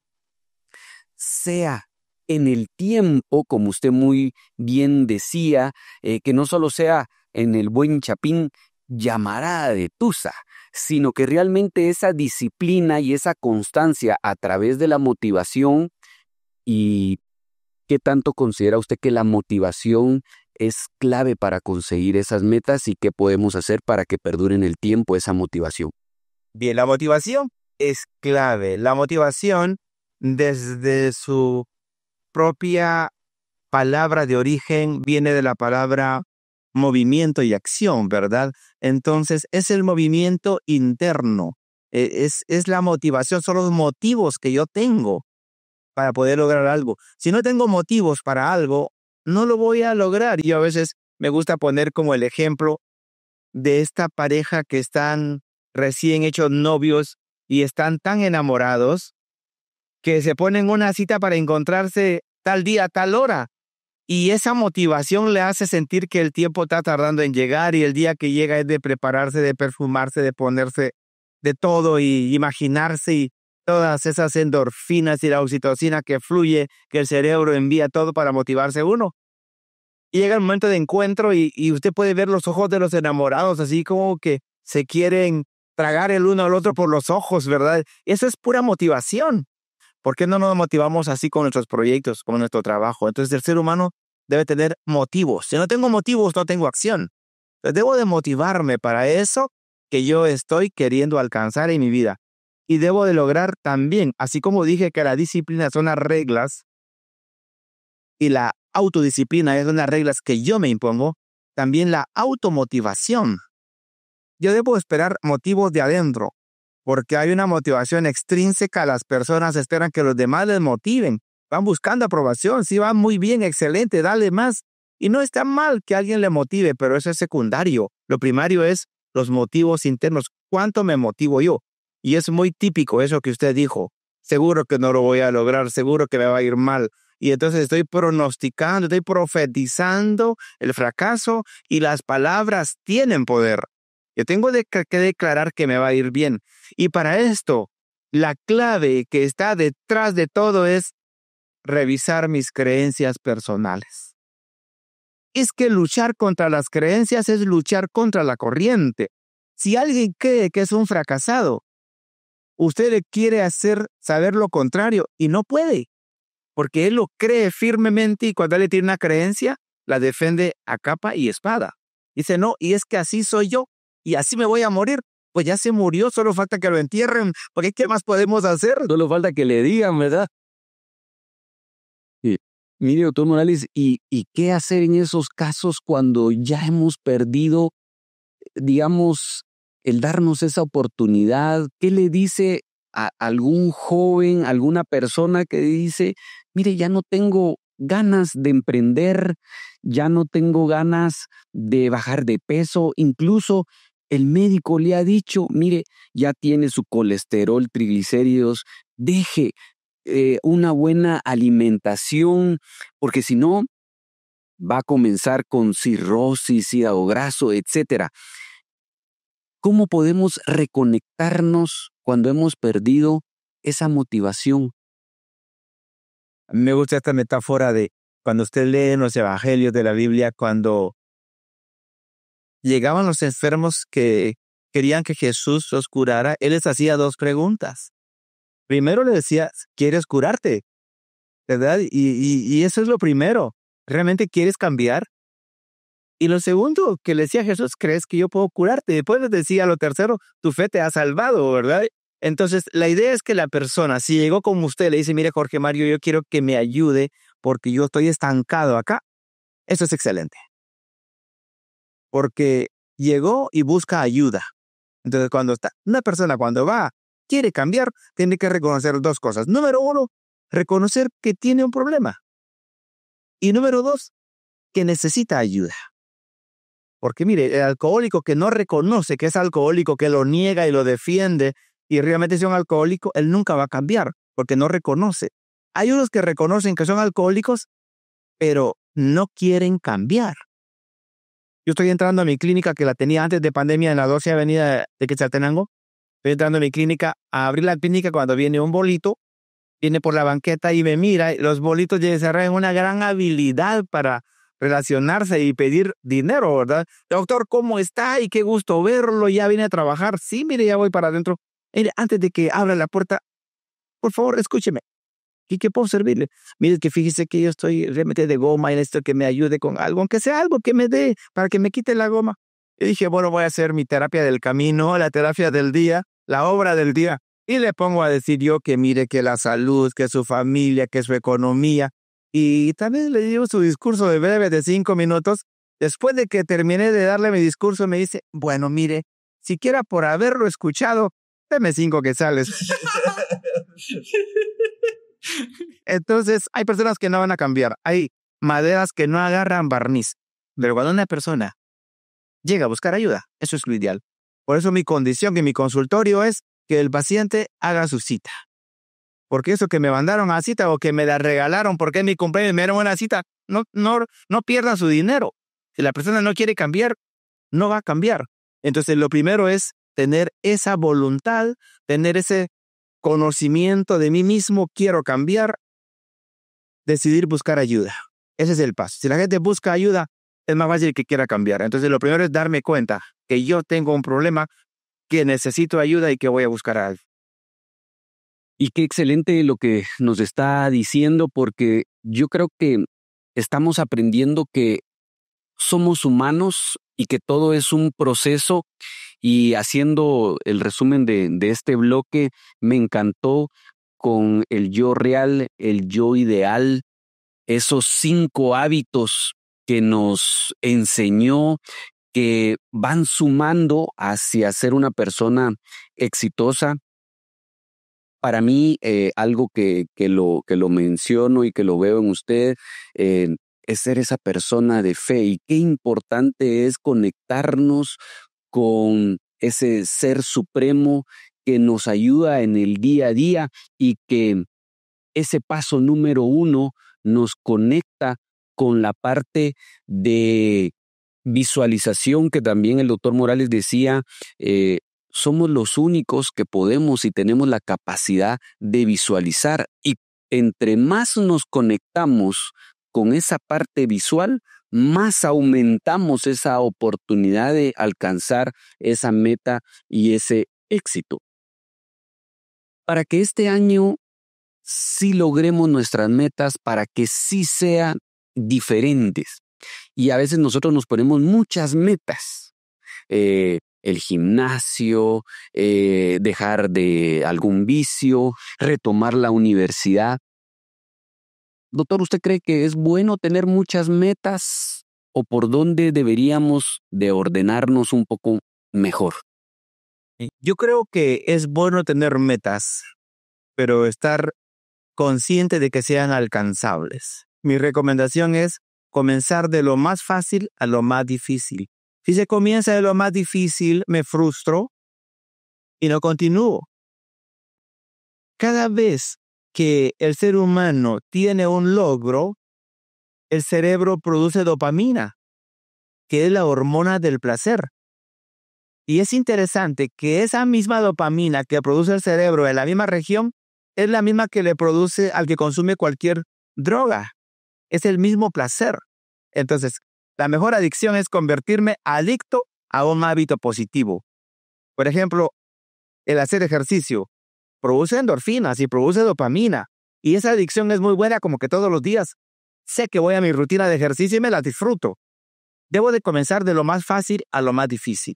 sea en el tiempo, como usted muy bien decía, que no solo sea en el buen chapín llamarada de tusa, sino que realmente esa disciplina y esa constancia a través de la motivación? ¿Y qué tanto considera usted que la motivación es clave para conseguir esas metas y qué podemos hacer para que perdure en el tiempo esa motivación? Bien, la motivación es clave. La motivación, desde su propia palabra de origen, viene de la palabra movimiento y acción, ¿verdad? Entonces, es el movimiento interno. Es la motivación, son los motivos que yo tengo para poder lograr algo. Si no tengo motivos para algo, no lo voy a lograr. Yo a veces me gusta poner como el ejemplo de esta pareja que están recién hechos novios y están tan enamorados que se ponen una cita para encontrarse tal día, tal hora. Y esa motivación le hace sentir que el tiempo está tardando en llegar y el día que llega es de prepararse, de perfumarse, de ponerse de todo y imaginarse, y todas esas endorfinas y la oxitocina que fluye, que el cerebro envía todo para motivarse uno. Y llega el momento de encuentro y usted puede ver los ojos de los enamorados así como que se quieren tragar el uno al otro por los ojos, ¿verdad? Eso es pura motivación. ¿Por qué no nos motivamos así con nuestros proyectos, con nuestro trabajo? Entonces el ser humano debe tener motivos. Si no tengo motivos, no tengo acción. Entonces, debo de motivarme para eso que yo estoy queriendo alcanzar en mi vida. Y debo de lograr también, así como dije que la disciplina son las reglas y la autodisciplina es unas reglas que yo me impongo, también la automotivación. Yo debo esperar motivos de adentro, porque hay una motivación extrínseca. Las personas esperan que los demás les motiven. Van buscando aprobación. Sí, va muy bien, excelente, dale más. Y no está mal que alguien le motive, pero eso es secundario. Lo primario es los motivos internos. ¿Cuánto me motivo yo? Y es muy típico eso que usted dijo. Seguro que no lo voy a lograr, seguro que me va a ir mal. Y entonces estoy pronosticando, estoy profetizando el fracaso, y las palabras tienen poder. Yo tengo que declarar que me va a ir bien. Y para esto, la clave que está detrás de todo es revisar mis creencias personales. Es que luchar contra las creencias es luchar contra la corriente. Si alguien cree que es un fracasado, usted le quiere hacer saber lo contrario y no puede, porque él lo cree firmemente y cuando él le tiene una creencia, la defiende a capa y espada. Dice, no, y es que así soy yo y así me voy a morir. Pues ya se murió, solo falta que lo entierren, porque ¿qué más podemos hacer? Solo falta que le digan, ¿verdad? Sí. Mire, doctor Morales, ¿y qué hacer en esos casos cuando ya hemos perdido, digamos, el darnos esa oportunidad? ¿Qué le dice a algún joven, alguna persona que dice, mire, ya no tengo ganas de emprender, ya no tengo ganas de bajar de peso, incluso el médico le ha dicho, mire, ya tiene su colesterol, triglicéridos, deje una buena alimentación, porque si no, va a comenzar con cirrosis, hígado graso, etcétera? ¿Cómo podemos reconectarnos cuando hemos perdido esa motivación? A mí me gusta esta metáfora de cuando usted lee en los evangelios de la Biblia, cuando llegaban los enfermos que querían que Jesús los curara, Él les hacía 2 preguntas. Primero le decía, ¿quieres curarte? ¿Verdad? Y eso es lo primero. ¿Realmente quieres cambiar? Y lo segundo que le decía a Jesús, ¿crees que yo puedo curarte? Después les decía lo tercero, tu fe te ha salvado, ¿verdad? Entonces, la idea es que la persona, si llegó como usted, le dice, mire, Jorge Mario, yo quiero que me ayude porque yo estoy estancado acá. Eso es excelente. Porque llegó y busca ayuda. Entonces, una persona cuando quiere cambiar, tiene que reconocer 2 cosas. Número 1, reconocer que tiene un problema. Y número 2, que necesita ayuda. Porque mire, el alcohólico que no reconoce que es alcohólico, que lo niega y lo defiende, y realmente es un alcohólico, él nunca va a cambiar, porque no reconoce. Hay unos que reconocen que son alcohólicos, pero no quieren cambiar. Yo estoy entrando a mi clínica que la tenía antes de pandemia en la 12 Avenida de Quetzaltenango. Estoy entrando a mi clínica a abrir la clínica cuando viene un bolito, viene por la banqueta y me mira. Los bolitos ya desarrollan una gran habilidad para relacionarse y pedir dinero, ¿verdad? Doctor, ¿cómo está? Y qué gusto verlo, ya vine a trabajar. Sí, mire, ya voy para adentro. Mire, antes de que abra la puerta, por favor, escúcheme. ¿Y qué puedo servirle? Mire, que fíjese que yo estoy realmente de goma y necesito que me ayude con algo, aunque sea algo que me dé para que me quite la goma. Y dije, bueno, voy a hacer mi terapia del camino, la terapia del día, la obra del día. Y le pongo a decir yo que mire que la salud, que su familia, que su economía. Y también le digo su discurso de breve de 5 minutos. Después de que terminé de darle mi discurso, me dice, bueno, mire, siquiera por haberlo escuchado, deme 5 quetzales. Entonces, hay personas que no van a cambiar. Hay maderas que no agarran barniz. Pero cuando una persona llega a buscar ayuda, eso es lo ideal. Por eso mi condición y mi consultorio es que el paciente haga su cita. Porque eso que me mandaron a cita o que me la regalaron porque es mi cumpleaños y me dieron una cita, no pierdan su dinero. Si la persona no quiere cambiar, no va a cambiar. Entonces, lo primero es tener esa voluntad, tener ese conocimiento de mí mismo, quiero cambiar, decidir buscar ayuda. Ese es el paso. Si la gente busca ayuda, es más fácil que quiera cambiar. Entonces, lo primero es darme cuenta que yo tengo un problema, que necesito ayuda y que voy a buscar a alguien. Y qué excelente lo que nos está diciendo, porque yo creo que estamos aprendiendo que somos humanos y que todo es un proceso. Y haciendo el resumen de este bloque, me encantó con el yo real, el yo ideal, esos 5 hábitos que nos enseñó, que van sumando hacia ser una persona exitosa. Para mí, algo que lo menciono y que lo veo en usted, es ser esa persona de fe. Y qué importante es conectarnos con ese ser supremo que nos ayuda en el día a día y que ese paso número 1 nos conecta con la parte de visualización que también el doctor Morales decía. Somos los únicos que podemos y tenemos la capacidad de visualizar, y entre más nos conectamos con esa parte visual, más aumentamos esa oportunidad de alcanzar esa meta y ese éxito. Para que este año sí logremos nuestras metas, para que sí sean diferentes. Y a veces nosotros nos ponemos muchas metas. El gimnasio, dejar de algún vicio, retomar la universidad. Doctor, ¿usted cree que es bueno tener muchas metas o por dónde deberíamos de ordenarnos un poco mejor? Yo creo que es bueno tener metas, pero estar consciente de que sean alcanzables. Mi recomendación es comenzar de lo más fácil a lo más difícil. Si se comienza de lo más difícil, me frustro y no continúo. Cada vez que el ser humano tiene un logro, el cerebro produce dopamina, que es la hormona del placer. Y es interesante que esa misma dopamina que produce el cerebro en la misma región es la misma que le produce al que consume cualquier droga. Es el mismo placer. Entonces, la mejor adicción es convertirme adicto a un hábito positivo. Por ejemplo, el hacer ejercicio produce endorfinas y produce dopamina. Y esa adicción es muy buena, como que todos los días sé que voy a mi rutina de ejercicio y me la disfruto. Debo de comenzar de lo más fácil a lo más difícil.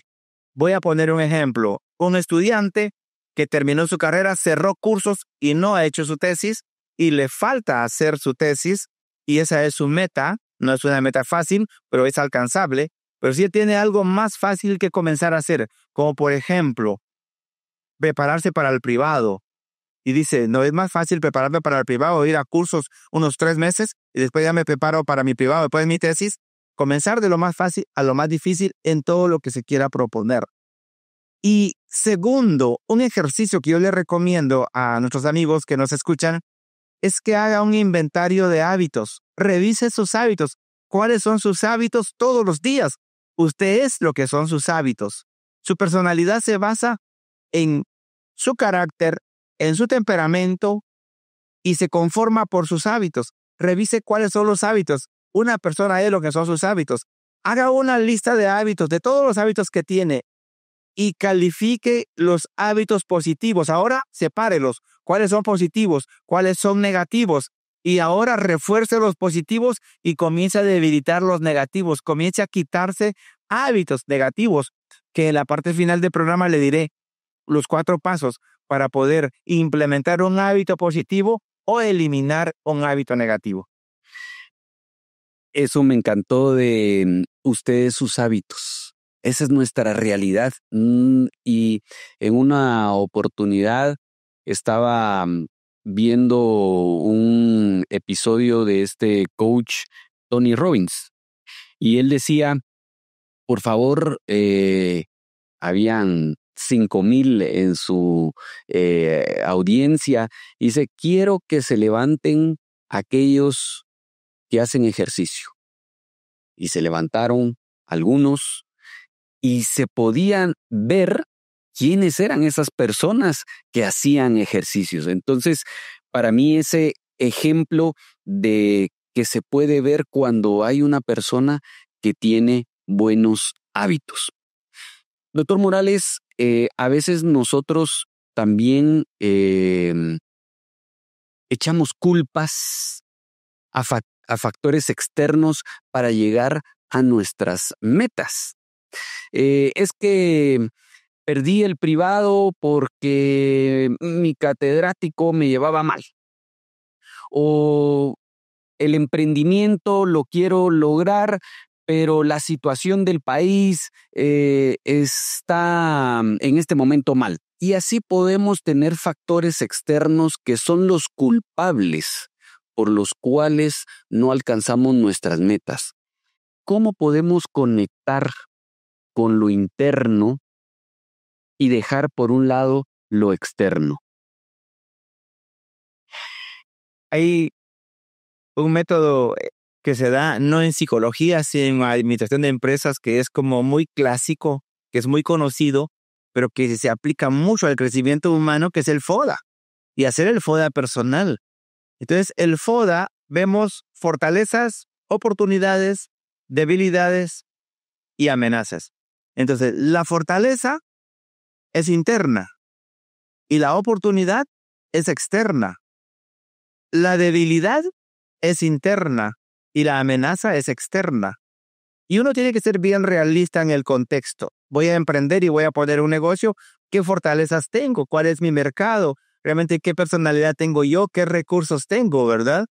Voy a poner un ejemplo. Un estudiante que terminó su carrera, cerró cursos y no ha hecho su tesis y le falta hacer su tesis y esa es su meta. No es una meta fácil, pero es alcanzable. Pero sí tiene algo más fácil que comenzar a hacer, como por ejemplo, prepararse para el privado. Y dice, no es más fácil prepararme para el privado, ir a cursos unos 3 meses y después ya me preparo para mi privado, después mi tesis. Comenzar de lo más fácil a lo más difícil en todo lo que se quiera proponer. Y segundo, un ejercicio que yo le recomiendo a nuestros amigos que nos escuchan es que haga un inventario de hábitos. Revise sus hábitos. ¿Cuáles son sus hábitos todos los días? Usted es lo que son sus hábitos. Su personalidad se basa en su carácter, en su temperamento y se conforma por sus hábitos. Revise cuáles son los hábitos. Una persona es lo que son sus hábitos. Haga una lista de hábitos, de todos los hábitos que tiene y califique los hábitos positivos. Ahora, sepárelos. ¿Cuáles son positivos? ¿Cuáles son negativos? Y ahora refuerce los positivos y comience a debilitar los negativos. Comience a quitarse hábitos negativos, que en la parte final del programa le diré los 4 pasos para poder implementar un hábito positivo o eliminar un hábito negativo. Eso me encantó de ustedes, sus hábitos. Esa es nuestra realidad. Y en una oportunidad estaba viendo un episodio de este coach Tony Robbins y él decía, por favor, habían 5,000 en su audiencia. Dice, quiero que se levanten aquellos que hacen ejercicio. Y se levantaron algunos y se podían ver quiénes eran esas personas que hacían ejercicios. Entonces, para mí ese ejemplo de que se puede ver cuando hay una persona que tiene buenos hábitos. Doctor Morales, a veces nosotros también echamos culpas a factores externos para llegar a nuestras metas. Es que perdí el privado porque mi catedrático me llevaba mal. O el emprendimiento lo quiero lograr, pero la situación del país está en este momento mal. Y así podemos tener factores externos que son los culpables por los cuales no alcanzamos nuestras metas. ¿Cómo podemos conectar con lo interno y dejar por un lado lo externo? Hay un método que se da no en psicología, sino en administración de empresas, que es como muy clásico, que es muy conocido, pero que se aplica mucho al crecimiento humano, que es el FODA, y hacer el FODA personal. Entonces, el FODA, vemos fortalezas, oportunidades, debilidades y amenazas. Entonces, la fortaleza es interna y la oportunidad es externa. La debilidad es interna y la amenaza es externa. Y uno tiene que ser bien realista en el contexto. Voy a emprender y voy a poner un negocio. ¿Qué fortalezas tengo? ¿Cuál es mi mercado? Realmente, ¿qué personalidad tengo yo? ¿Qué recursos tengo, verdad?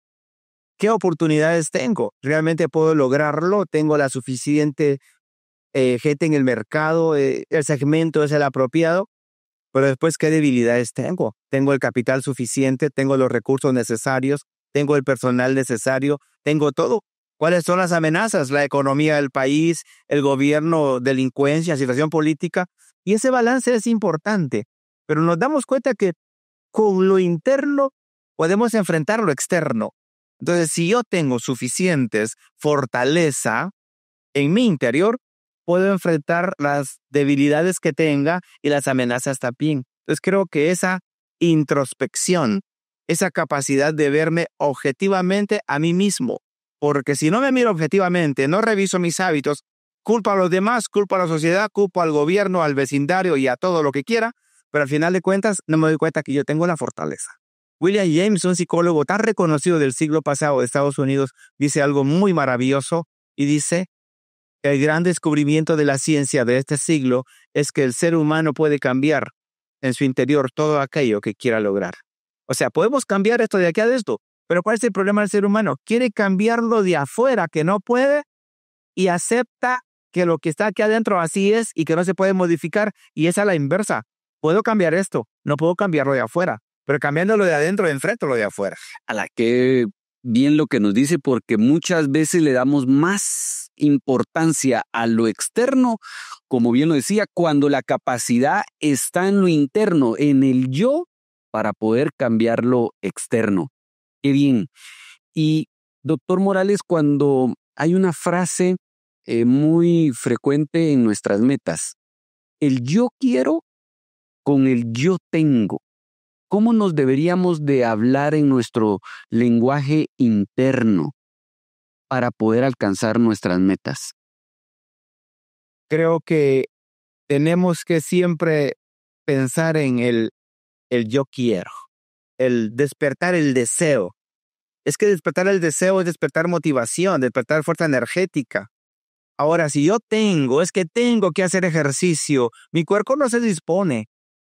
¿Qué oportunidades tengo? ¿Realmente puedo lograrlo? ¿Tengo la suficiente gente en el mercado? ¿El segmento es el apropiado? Pero después, ¿qué debilidades tengo? ¿Tengo el capital suficiente? ¿Tengo los recursos necesarios? ¿Tengo el personal necesario? ¿Tengo todo? ¿Cuáles son las amenazas? La economía del país, el gobierno, delincuencia, situación política. Y ese balance es importante. Pero nos damos cuenta que con lo interno podemos enfrentar lo externo. Entonces, si yo tengo suficientes fortaleza en mi interior, puedo enfrentar las debilidades que tenga y las amenazas también. Entonces, creo que esa introspección, esa capacidad de verme objetivamente a mí mismo, porque si no me miro objetivamente, no reviso mis hábitos, culpa a los demás, culpa a la sociedad, culpa al gobierno, al vecindario y a todo lo que quiera, pero al final de cuentas no me doy cuenta que yo tengo la fortaleza. William James, un psicólogo tan reconocido del siglo pasado de Estados Unidos, dice algo muy maravilloso y dice: el gran descubrimiento de la ciencia de este siglo es que el ser humano puede cambiar en su interior todo aquello que quiera lograr. O sea, podemos cambiar esto de aquí a esto, pero ¿cuál es el problema del ser humano? Quiere cambiarlo de afuera, que no puede, y acepta que lo que está aquí adentro así es y que no se puede modificar, y es a la inversa. Puedo cambiar esto, no puedo cambiarlo de afuera, pero cambiándolo de adentro, enfrento lo de afuera. A la que bien lo que nos dice, porque muchas veces le damos más importancia a lo externo, como bien lo decía, cuando la capacidad está en lo interno, en el yo, para poder cambiar lo externo. Qué bien. Y doctor Morales, cuando hay una frase muy frecuente en nuestras metas, el yo quiero con el yo tengo. ¿Cómo nos deberíamos de hablar en nuestro lenguaje interno para poder alcanzar nuestras metas? Creo que tenemos que siempre pensar en el yo quiero, el despertar el deseo. Es que despertar el deseo es despertar motivación, despertar fuerza energética. Ahora, si yo es que tengo que hacer ejercicio, mi cuerpo no se dispone.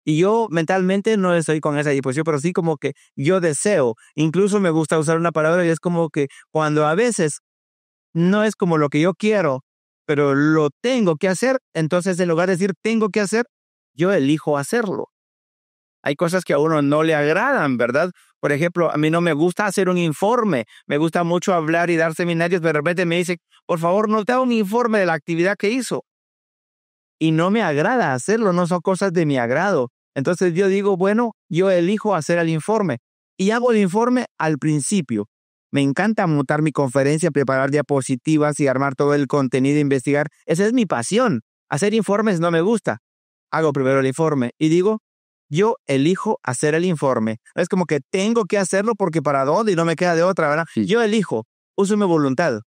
Y yo mentalmente no estoy con esa disposición, pero sí como que yo deseo. Incluso me gusta usar una palabra y es como que cuando a veces no es como lo que yo quiero, pero lo tengo que hacer, entonces en lugar de decir tengo que hacer, yo elijo hacerlo. Hay cosas que a uno no le agradan, ¿verdad? Por ejemplo, a mí no me gusta hacer un informe. Me gusta mucho hablar y dar seminarios, pero de repente me dice, por favor, no te haga un informe de la actividad que hizo. Y no me agrada hacerlo, no son cosas de mi agrado. Entonces yo digo, bueno, yo elijo hacer el informe. Y hago el informe al principio. Me encanta montar mi conferencia, preparar diapositivas y armar todo el contenido, investigar. Esa es mi pasión. Hacer informes no me gusta. Hago primero el informe y digo, yo elijo hacer el informe. Es como que tengo que hacerlo porque para dónde y no me queda de otra, ¿verdad? Sí. Yo elijo, uso mi voluntad.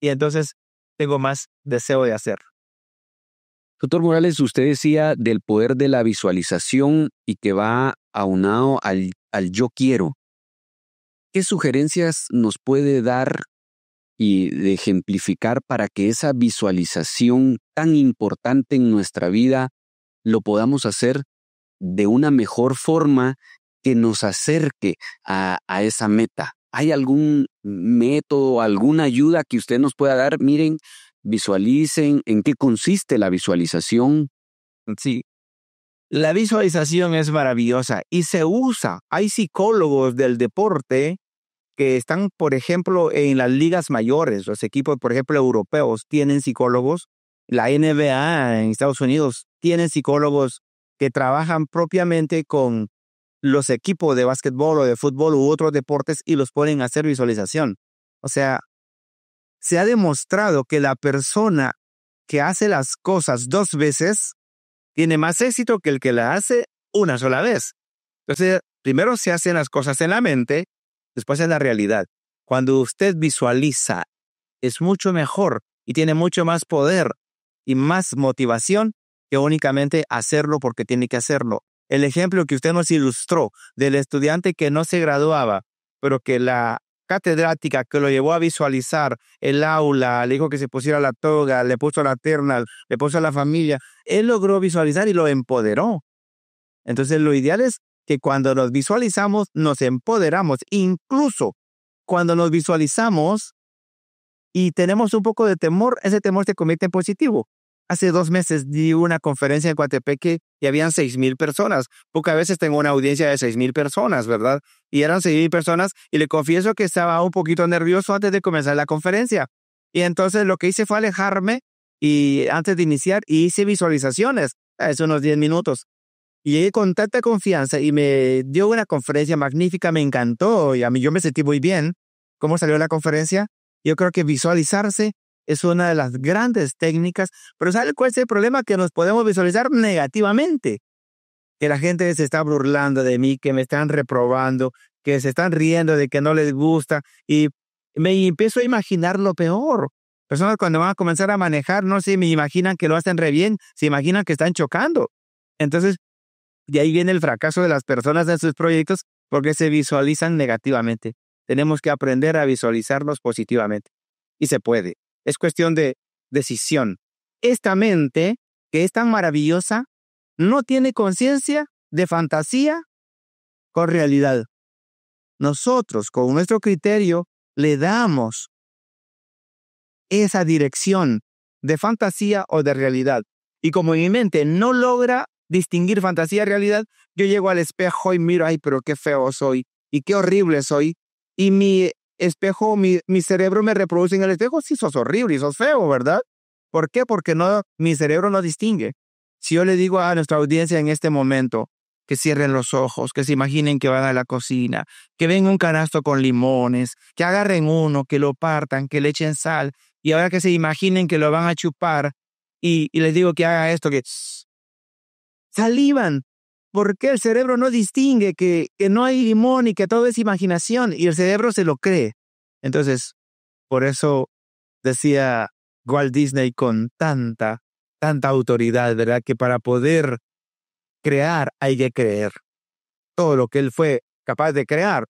Y entonces tengo más deseo de hacer. Doctor Morales, usted decía del poder de la visualización y que va aunado al yo quiero. ¿Qué sugerencias nos puede dar y de ejemplificar para que esa visualización tan importante en nuestra vida lo podamos hacer de una mejor forma que nos acerque a esa meta? ¿Hay algún método, alguna ayuda que usted nos pueda dar? Miren, visualicen en qué consiste la visualización. Sí. La visualización es maravillosa y se usa. Hay psicólogos del deporte que están, por ejemplo, en las ligas mayores. Los equipos, por ejemplo, europeos tienen psicólogos. La NBA en Estados Unidos tiene psicólogos que trabajan propiamente con los equipos de básquetbol o de fútbol u otros deportes y los ponen a hacer visualización. O sea, se ha demostrado que la persona que hace las cosas 2 veces tiene más éxito que el que la hace una sola vez. Entonces, primero se hacen las cosas en la mente, después en la realidad. Cuando usted visualiza, es mucho mejor y tiene mucho más poder y más motivación que únicamente hacerlo porque tiene que hacerlo. El ejemplo que usted nos ilustró del estudiante que no se graduaba, pero que la catedrática que lo llevó a visualizar el aula, le dijo que se pusiera la toga, le puso la terna, le puso a la familia, él logró visualizar y lo empoderó. Entonces lo ideal es que cuando nos visualizamos, nos empoderamos. Incluso cuando nos visualizamos y tenemos un poco de temor, ese temor se convierte en positivo. Hace 2 meses di una conferencia en Coatepeque y habían 6,000 personas. Pocas veces tengo una audiencia de 6,000 personas, ¿verdad? Y eran 6,000 personas y le confieso que estaba un poquito nervioso antes de comenzar la conferencia. Y entonces lo que hice fue alejarme y antes de iniciar hice visualizaciones. Es unos 10 minutos. Y llegué con tanta confianza y me dio una conferencia magnífica, me encantó y a mí yo me sentí muy bien. ¿Cómo salió la conferencia? Yo creo que visualizarse es una de las grandes técnicas, pero ¿sabe cuál es el problema? Que nos podemos visualizar negativamente. Que la gente se está burlando de mí, que me están reprobando, que se están riendo de que no les gusta y me empiezo a imaginar lo peor. Personas cuando van a comenzar a manejar, no se imaginan que lo hacen re bien, se imaginan que están chocando. Entonces, de ahí viene el fracaso de las personas en sus proyectos porque se visualizan negativamente. Tenemos que aprender a visualizarnos positivamente. Y se puede. Es cuestión de decisión. Esta mente, que es tan maravillosa, no tiene conciencia de fantasía con realidad. Nosotros, con nuestro criterio, le damos esa dirección de fantasía o de realidad. Y como mi mente no logra distinguir fantasía y realidad, yo llego al espejo y miro, ay, pero qué feo soy y qué horrible soy. Y mi espejo, mi cerebro me reproduce en el espejo, sí, sos horrible y sos feo, ¿verdad? ¿Por qué? Porque mi cerebro no distingue. Si yo le digo a nuestra audiencia en este momento que cierren los ojos, que se imaginen que van a la cocina, que ven un canasto con limones, que agarren uno, que lo partan, que le echen sal, y ahora que se imaginen que lo van a chupar, y les digo que haga esto, que salivan, porque el cerebro no distingue que no hay limón y que todo es imaginación, y el cerebro se lo cree. Entonces, por eso decía Walt Disney con tanta autoridad, ¿verdad? Que para poder crear hay que creer. Todo lo que él fue capaz de crear,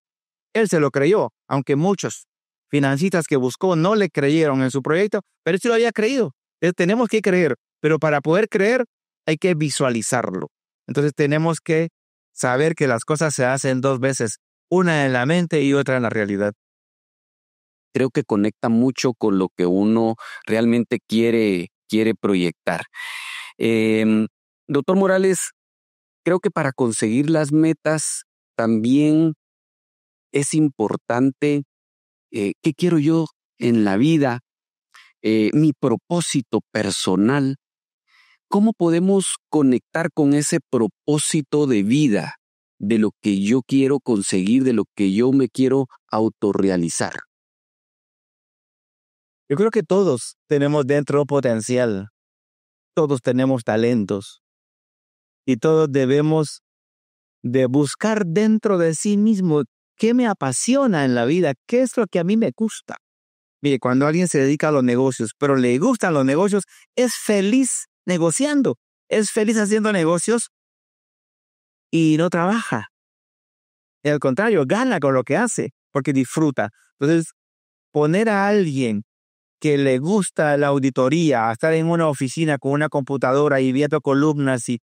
él se lo creyó, aunque muchos financistas que buscó no le creyeron en su proyecto, pero él sí lo había creído. Tenemos que creer, pero para poder creer hay que visualizarlo. Entonces tenemos que saber que las cosas se hacen dos veces, una en la mente y otra en la realidad. Creo que conecta mucho con lo que uno realmente quiere proyectar. Doctor Morales, creo que para conseguir las metas también es importante qué quiero yo en la vida, mi propósito personal. ¿Cómo podemos conectar con ese propósito de vida, de lo que yo quiero conseguir, de lo que yo me quiero autorrealizar? Yo creo que todos tenemos dentro potencial, todos tenemos talentos y todos debemos de buscar dentro de sí mismo qué me apasiona en la vida, qué es lo que a mí me gusta. Mire, cuando alguien se dedica a los negocios, pero le gustan los negocios, es feliz negociando, es feliz haciendo negocios y no trabaja. Y al contrario, gana con lo que hace porque disfruta. Entonces, poner a alguien que le gusta la auditoría, estar en una oficina con una computadora y viendo columnas y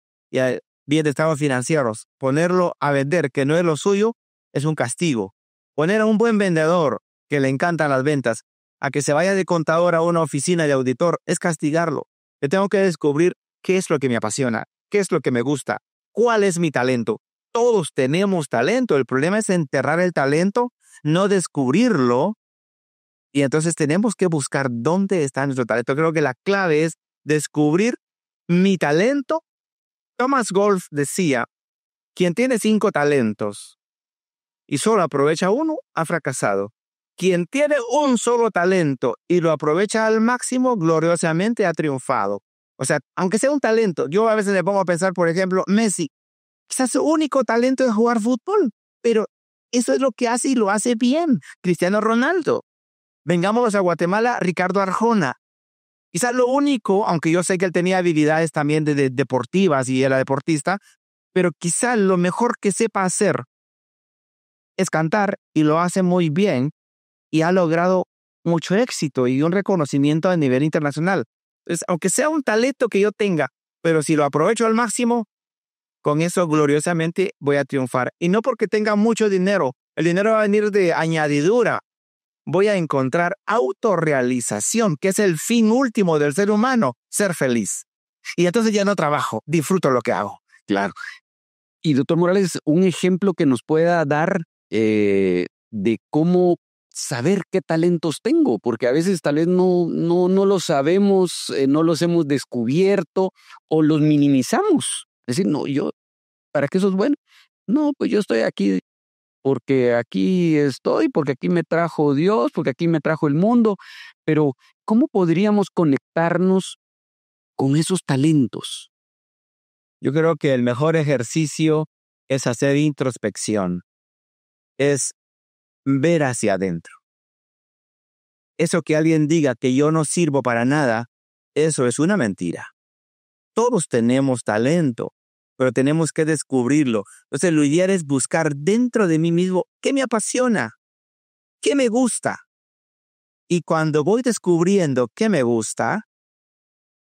viendo estados financieros, ponerlo a vender que no es lo suyo, es un castigo. Poner a un buen vendedor que le encantan las ventas, a que se vaya de contador a una oficina de auditor, es castigarlo. Yo tengo que descubrir qué es lo que me apasiona, qué es lo que me gusta, cuál es mi talento. Todos tenemos talento, el problema es enterrar el talento, no descubrirlo. Y entonces tenemos que buscar dónde está nuestro talento. Creo que la clave es descubrir mi talento. Thomas Wolfe decía, quien tiene 5 talentos y solo aprovecha uno, ha fracasado. Quien tiene un solo talento y lo aprovecha al máximo, gloriosamente ha triunfado. O sea, aunque sea un talento, yo a veces me pongo a pensar, por ejemplo, Messi, quizás su único talento es jugar fútbol, pero eso es lo que hace y lo hace bien. Cristiano Ronaldo. Vengamos a Guatemala, Ricardo Arjona. Quizás lo único, aunque yo sé que él tenía habilidades también de deportivas y era deportista, pero quizás lo mejor que sepa hacer es cantar y lo hace muy bien y ha logrado mucho éxito y un reconocimiento a nivel internacional. Entonces, aunque sea un talento que yo tenga, pero si lo aprovecho al máximo, con eso gloriosamente voy a triunfar. Y no porque tenga mucho dinero, el dinero va a venir de añadidura. Voy a encontrar autorrealización, que es el fin último del ser humano, ser feliz. Y entonces ya no trabajo, disfruto lo que hago. Claro. Y doctor Morales, un ejemplo que nos pueda dar de cómo saber qué talentos tengo, porque a veces tal vez no lo sabemos, no los hemos descubierto o los minimizamos. Es decir, no, ¿para qué sos bueno? No, pues yo estoy aquí porque aquí estoy, porque aquí me trajo Dios, porque aquí me trajo el mundo. Pero, ¿cómo podríamos conectarnos con esos talentos? Yo creo que el mejor ejercicio es hacer introspección, es ver hacia adentro. Eso que alguien diga que yo no sirvo para nada, eso es una mentira. Todos tenemos talento, pero tenemos que descubrirlo. Entonces, lo ideal es buscar dentro de mí mismo qué me apasiona, qué me gusta. Y cuando voy descubriendo qué me gusta,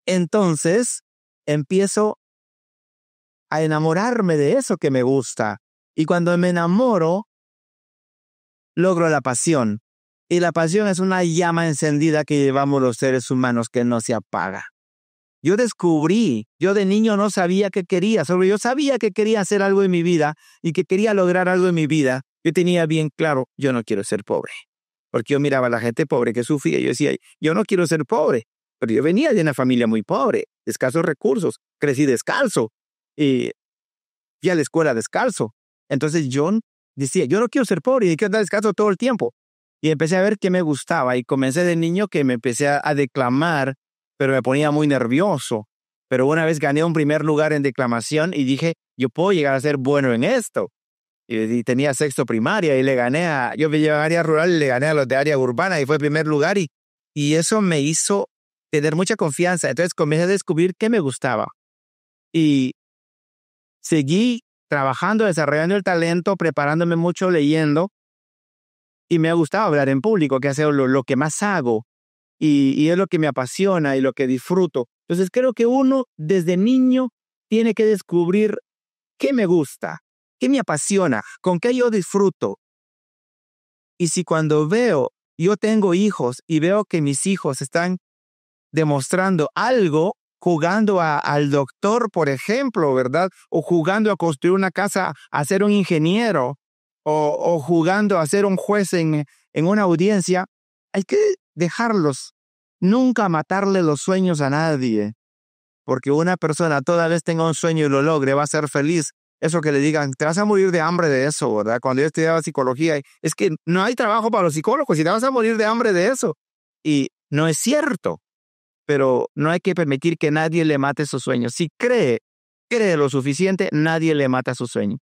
entonces empiezo a enamorarme de eso que me gusta. Y cuando me enamoro, logro la pasión. Y la pasión es una llama encendida que llevamos los seres humanos que no se apaga. Yo de niño no sabía qué quería, solo yo sabía que quería hacer algo en mi vida y que quería lograr algo en mi vida. Yo tenía bien claro, yo no quiero ser pobre. Porque yo miraba a la gente pobre que sufría y yo decía, yo no quiero ser pobre. Pero yo venía de una familia muy pobre, de escasos recursos, crecí descalzo y fui a la escuela descalzo. Entonces yo decía, yo no quiero ser pobre y quiero andar descalzo todo el tiempo. Y empecé a ver qué me gustaba y comencé de niño que me empecé a declamar, pero me ponía muy nervioso. Pero una vez gané un primer lugar en declamación y dije, yo puedo llegar a ser bueno en esto. Y tenía sexto primaria y yo me llevaba a área rural y le gané a los de área urbana y fue primer lugar y eso me hizo tener mucha confianza. Entonces comencé a descubrir qué me gustaba. Y seguí trabajando, desarrollando el talento, preparándome mucho, leyendo. Y me ha gustado hablar en público, que es lo que más hago. Y es lo que me apasiona y lo que disfruto. Entonces creo que uno desde niño tiene que descubrir qué me gusta, qué me apasiona, con qué yo disfruto. Y si cuando yo tengo hijos y veo que mis hijos están demostrando algo, jugando al doctor, por ejemplo, ¿verdad? O jugando a construir una casa, a ser un ingeniero, o jugando a ser un juez en una audiencia, hay que dejarlos. Nunca matarle los sueños a nadie. Porque una persona toda vez tenga un sueño y lo logre, va a ser feliz. Eso que le digan, te vas a morir de hambre de eso, ¿verdad? Cuando yo estudiaba psicología, es que no hay trabajo para los psicólogos y te vas a morir de hambre de eso. Y no es cierto. Pero no hay que permitir que nadie le mate sus sueños. Si cree lo suficiente, nadie le mata sus sueños.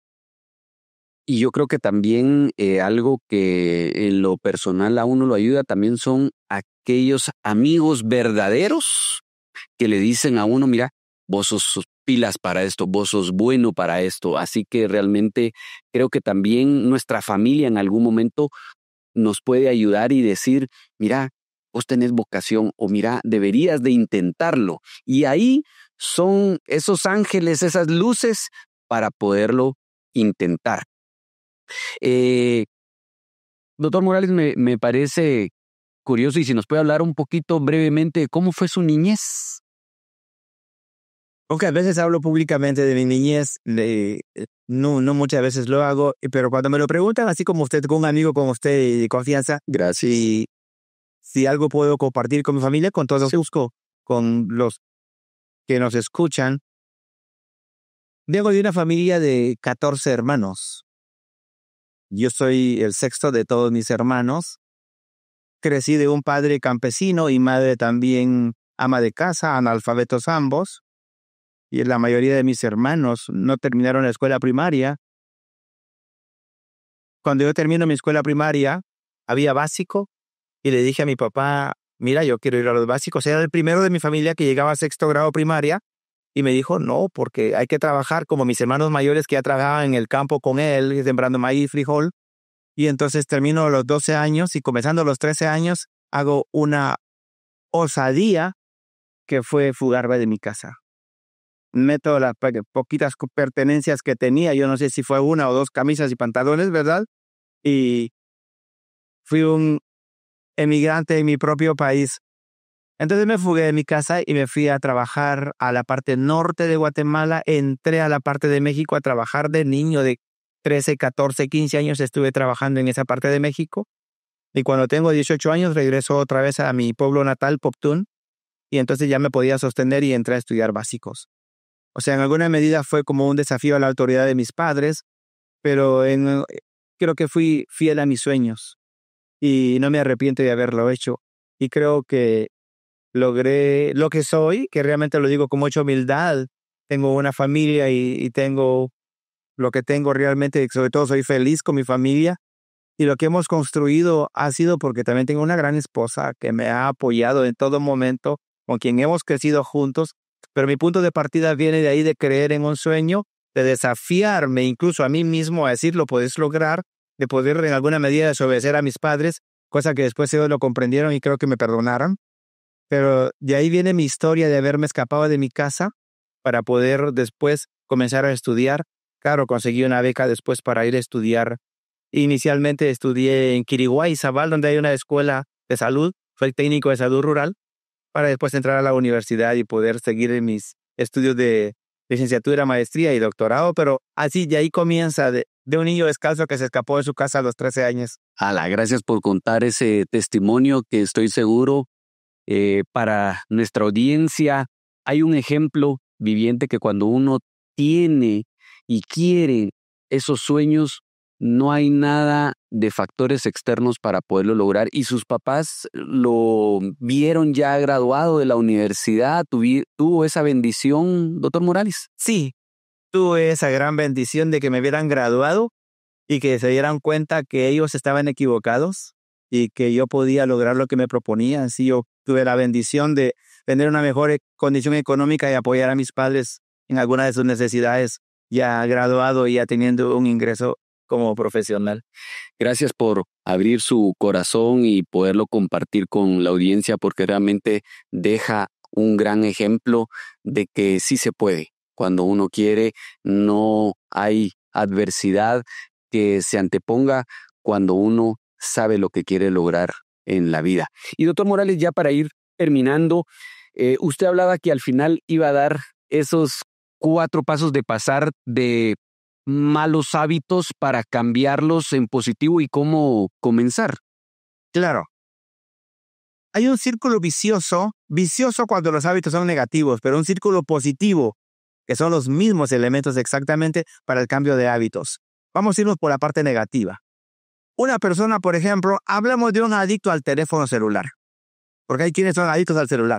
Y yo creo que también algo que en lo personal a uno lo ayuda también son aquellos amigos verdaderos que le dicen a uno, mira, vos sos pilas para esto, vos sos bueno para esto. Así que realmente creo que también nuestra familia en algún momento nos puede ayudar y decir, mira, vos tenés vocación o mira, deberías de intentarlo. Y ahí son esos ángeles, esas luces para poderlo intentar. Doctor Morales, me parece curioso y si nos puede hablar un poquito brevemente de cómo fue su niñez. Aunque a veces hablo públicamente de mi niñez, no muchas veces lo hago, pero cuando me lo preguntan, así como usted, con un amigo como usted de confianza, Gracias. Si algo puedo compartir con mi familia, con todos busco, con los que nos escuchan. Vengo de una familia de 14 hermanos. Yo soy el sexto de todos mis hermanos. Crecí de un padre campesino y madre también ama de casa, analfabetos ambos. Y la mayoría de mis hermanos no terminaron la escuela primaria. Cuando yo termino mi escuela primaria, había básico y le dije a mi papá, mira, yo quiero ir a los básicos. Era el primero de mi familia que llegaba a sexto grado primaria. Y me dijo, no, porque hay que trabajar como mis hermanos mayores que ya trabajaban en el campo con él, sembrando maíz, frijol. Y entonces termino los 12 años y comenzando los 13 años, hago una osadía que fue fugarme de mi casa. Meto las poquitas pertenencias que tenía, yo no sé si fue una o dos camisas y pantalones, ¿verdad? Y fui un emigrante en mi propio país. Entonces me fugué de mi casa y me fui a trabajar a la parte norte de Guatemala. Entré a la parte de México a trabajar de niño de 13, 14, 15 años. Estuve trabajando en esa parte de México. Y cuando tengo 18 años regreso otra vez a mi pueblo natal, Poptún. Y entonces ya me podía sostener y entré a estudiar básicos. O sea, en alguna medida fue como un desafío a la autoridad de mis padres, pero creo que fui fiel a mis sueños. Y no me arrepiento de haberlo hecho. Y creo que logré lo que soy, que realmente lo digo con mucha humildad. Tengo una familia y tengo lo que tengo realmente, sobre todo soy feliz con mi familia Y lo que hemos construido ha sido porque también tengo una gran esposa que me ha apoyado en todo momento, con quien hemos crecido juntos. Pero mi punto de partida viene de ahí, de creer en un sueño, de desafiarme incluso a mí mismo a decir, lo puedes lograr, de poder en alguna medida desobedecer a mis padres, cosa que después ellos lo comprendieron y creo que me perdonaron. Pero de ahí viene mi historia de haberme escapado de mi casa para poder después comenzar a estudiar. Claro, conseguí una beca después para ir a estudiar. Inicialmente estudié en Quiriguay, Zabal, donde hay una escuela de salud. Soy técnico de salud rural, para después entrar a la universidad y poder seguir en mis estudios de licenciatura, maestría y doctorado. Pero así, de ahí comienza de un niño descalzo que se escapó de su casa a los 13 años. Gracias por contar ese testimonio que estoy seguro para nuestra audiencia hay un ejemplo viviente que cuando uno tiene y quiere esos sueños, no hay nada de factores externos para poderlo lograr. Y sus papás lo vieron ya graduado de la universidad. ¿Tuvo esa bendición, doctor Morales? Sí, tuve esa gran bendición de que me vieran graduado y que se dieran cuenta que ellos estaban equivocados y que yo podía lograr lo que me proponía. Sí, yo tuve la bendición de tener una mejor condición económica y apoyar a mis padres en alguna de sus necesidades, ya graduado y ya teniendo un ingreso como profesional. Gracias por abrir su corazón y poderlo compartir con la audiencia, porque realmente deja un gran ejemplo de que sí se puede. Cuando uno quiere, no hay adversidad que se anteponga cuando uno sabe lo que quiere lograr en la vida. Y doctor Morales, ya para ir terminando, usted hablaba que al final iba a dar esos 4 pasos de pasar de malos hábitos para cambiarlos en positivo y cómo comenzar. Claro. Hay un círculo vicioso cuando los hábitos son negativos, pero un círculo positivo, que son los mismos elementos exactamente para el cambio de hábitos. Vamos a irnos por la parte negativa. Una persona, por ejemplo, hablamos de un adicto al teléfono celular, porque hay quienes son adictos al celular.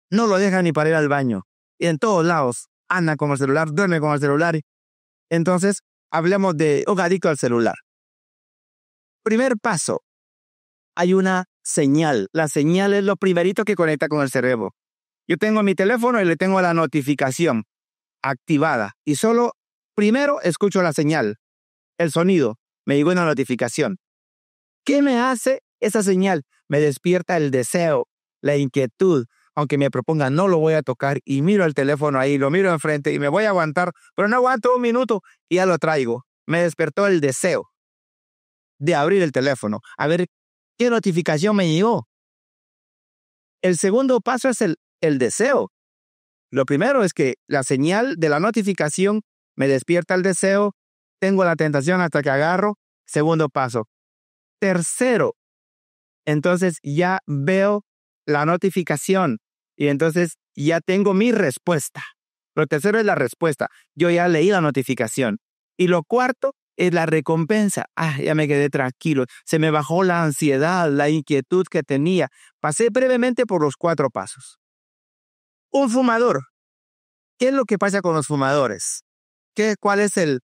No lo dejan ni para ir al baño. Y en todos lados anda con el celular, duerme con el celular. Entonces, hablemos de un adicto al celular. Primer paso, hay una señal. La señal es lo primerito que conecta con el cerebro. Yo tengo mi teléfono y le tengo la notificación activada. Y solo primero escucho la señal, el sonido. Me llegó una notificación. ¿Qué me hace esa señal? Me despierta el deseo, la inquietud. Aunque me proponga, no lo voy a tocar y miro el teléfono ahí, lo miro enfrente y me voy a aguantar, pero no aguanto un minuto y ya lo traigo. Me despertó el deseo de abrir el teléfono, a ver qué notificación me llegó. El segundo paso es el deseo. Lo primero es que la señal de la notificación me despierta el deseo, tengo la tentación hasta que agarro. Segundo paso. Tercero, entonces ya veo la notificación y entonces ya tengo mi respuesta. Lo tercero es la respuesta. Yo ya leí la notificación. Y lo cuarto es la recompensa. Ya me quedé tranquilo. Se me bajó la ansiedad, la inquietud que tenía. Pasé brevemente por los 4 pasos. Un fumador. ¿Qué es lo que pasa con los fumadores? ¿Cuál es el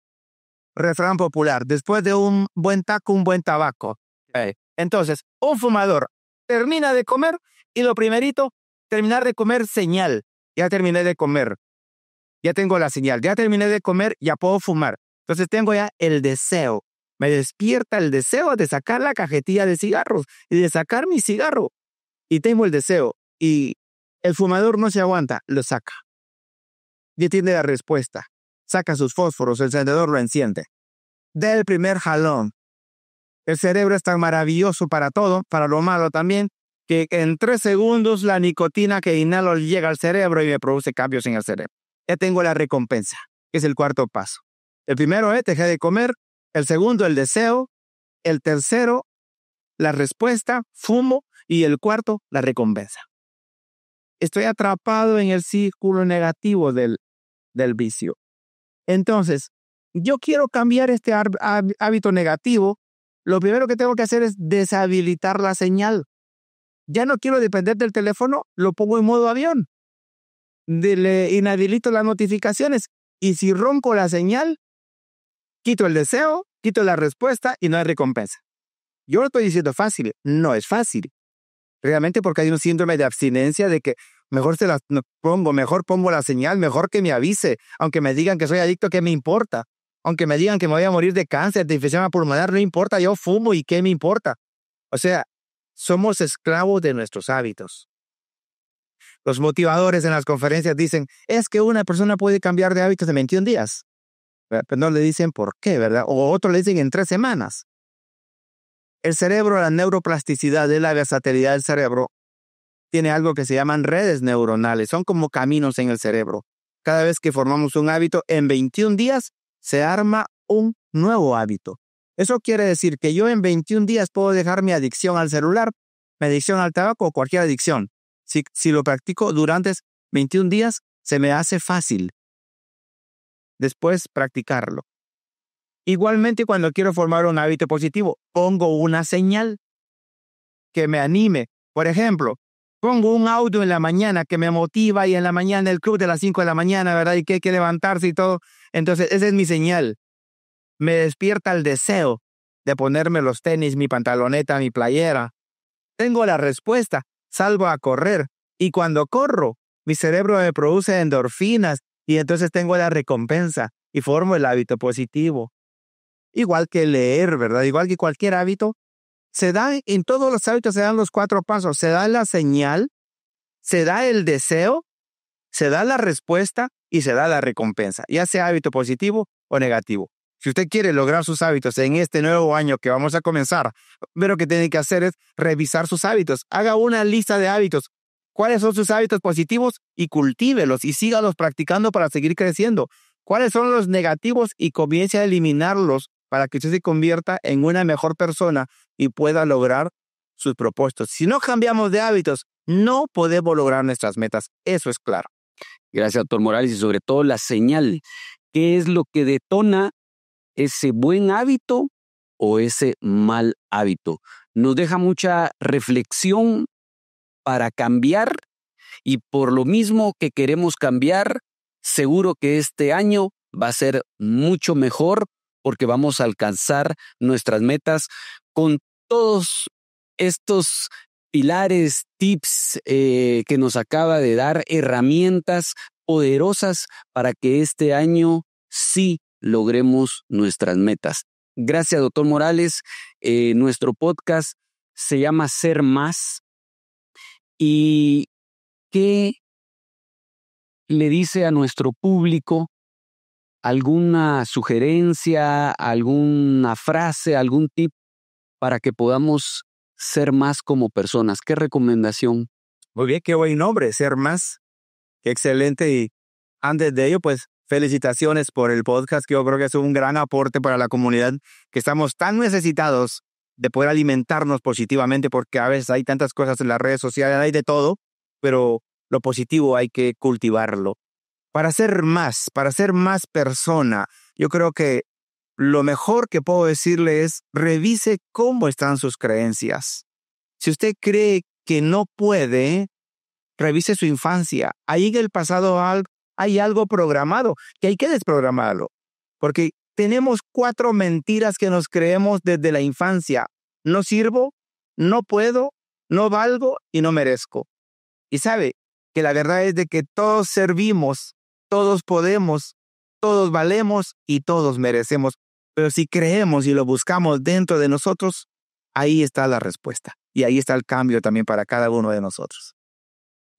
refrán popular? Después de un buen taco, un buen tabaco. Entonces, un fumador termina de comer y lo primerito, terminar de comer, señal. Ya terminé de comer. Ya tengo la señal. Ya terminé de comer, ya puedo fumar. Entonces tengo ya el deseo. Me despierta el deseo de sacar la cajetilla de cigarros y de sacar mi cigarro. Y tengo el deseo. Y el fumador no se aguanta, lo saca. Ya tiene la respuesta. Saca sus fósforos, el encendedor lo enciende. Da el primer jalón. El cerebro es tan maravilloso para todo, para lo malo también, que en 3 segundos la nicotina que inhalo llega al cerebro y me produce cambios en el cerebro. Ya tengo la recompensa, que es el 4 paso. El primero dejé de comer. El segundo, el deseo. El tercero, la respuesta, fumo. Y el cuarto, la recompensa. Estoy atrapado en el círculo negativo del vicio. Entonces, yo quiero cambiar este hábito negativo. Lo primero que tengo que hacer es deshabilitar la señal. Ya no quiero depender del teléfono, lo pongo en modo avión. Le inhabilito las notificaciones y si rompo la señal, quito el deseo, quito la respuesta y no hay recompensa. Yo no estoy diciendo fácil, no es fácil. Realmente porque hay un síndrome de abstinencia de que mejor mejor pongo la señal, mejor que me avise. Aunque me digan que soy adicto, ¿qué me importa? Aunque me digan que me voy a morir de cáncer, de infección pulmonar, no importa, yo fumo y ¿qué me importa? O sea, somos esclavos de nuestros hábitos. Los motivadores en las conferencias dicen, es que una persona puede cambiar de hábitos en 21 días. Pero no le dicen por qué, ¿verdad? O otros le dicen en 3 semanas. El cerebro, la neuroplasticidad de la versatilidad del cerebro, tiene algo que se llaman redes neuronales. Son como caminos en el cerebro. Cada vez que formamos un hábito, en 21 días se arma un nuevo hábito. Eso quiere decir que yo en 21 días puedo dejar mi adicción al celular, mi adicción al tabaco o cualquier adicción. Si lo practico durante 21 días, se me hace fácil después practicarlo. Igualmente, cuando quiero formar un hábito positivo, pongo una señal que me anime. Por ejemplo, pongo un audio en la mañana que me motiva y en la mañana el club de las 5 de la mañana, ¿verdad? Y que hay que levantarse y todo. Entonces, esa es mi señal. Me despierta el deseo de ponerme los tenis, mi pantaloneta, mi playera. Tengo la respuesta. Salgo a correr. Y cuando corro, mi cerebro me produce endorfinas y entonces tengo la recompensa y formo el hábito positivo. Igual que leer, ¿verdad? Igual que cualquier hábito, en todos los hábitos se dan los 4 pasos. Se da la señal, se da el deseo, se da la respuesta y se da la recompensa, ya sea hábito positivo o negativo. Si usted quiere lograr sus hábitos en este nuevo año que vamos a comenzar, lo que tiene que hacer es revisar sus hábitos. Haga una lista de hábitos. ¿Cuáles son sus hábitos positivos? Y cultívelos y sígalos practicando para seguir creciendo. ¿Cuáles son los negativos? Y comience a eliminarlos para que usted se convierta en una mejor persona y pueda lograr sus propósitos. Si no cambiamos de hábitos, no podemos lograr nuestras metas. Eso es claro. Gracias, doctor Morales, y sobre todo la señal. ¿Qué es lo que detona ese buen hábito o ese mal hábito? Nos deja mucha reflexión para cambiar y por lo mismo que queremos cambiar, seguro que este año va a ser mucho mejor porque vamos a alcanzar nuestras metas con todos estos pilares, tips que nos acaba de dar, herramientas poderosas para que este año sí logremos nuestras metas. Gracias, doctor Morales. Nuestro podcast se llama Ser Más. ¿Y qué le dice a nuestro público? ¿Alguna sugerencia, alguna frase, algún tip para que podamos ser más como personas? ¿Qué recomendación? Muy bien, qué buen nombre, Ser Más. Qué excelente. Y antes de ello, pues felicitaciones por el podcast, que yo creo que es un gran aporte para la comunidad, que estamos tan necesitados de poder alimentarnos positivamente, porque a veces hay tantas cosas en las redes sociales, hay de todo, pero lo positivo hay que cultivarlo. Para ser más persona, yo creo que lo mejor que puedo decirle es revise cómo están sus creencias. Si usted cree que no puede, revise su infancia. Ahí en el pasado hay algo programado que hay que desprogramarlo. Porque tenemos 4 mentiras que nos creemos desde la infancia. No sirvo, no puedo, no valgo y no merezco. Y sabe que la verdad es de que todos servimos, todos podemos, todos valemos y todos merecemos. Pero si creemos y lo buscamos dentro de nosotros, ahí está la respuesta. Y ahí está el cambio también para cada uno de nosotros.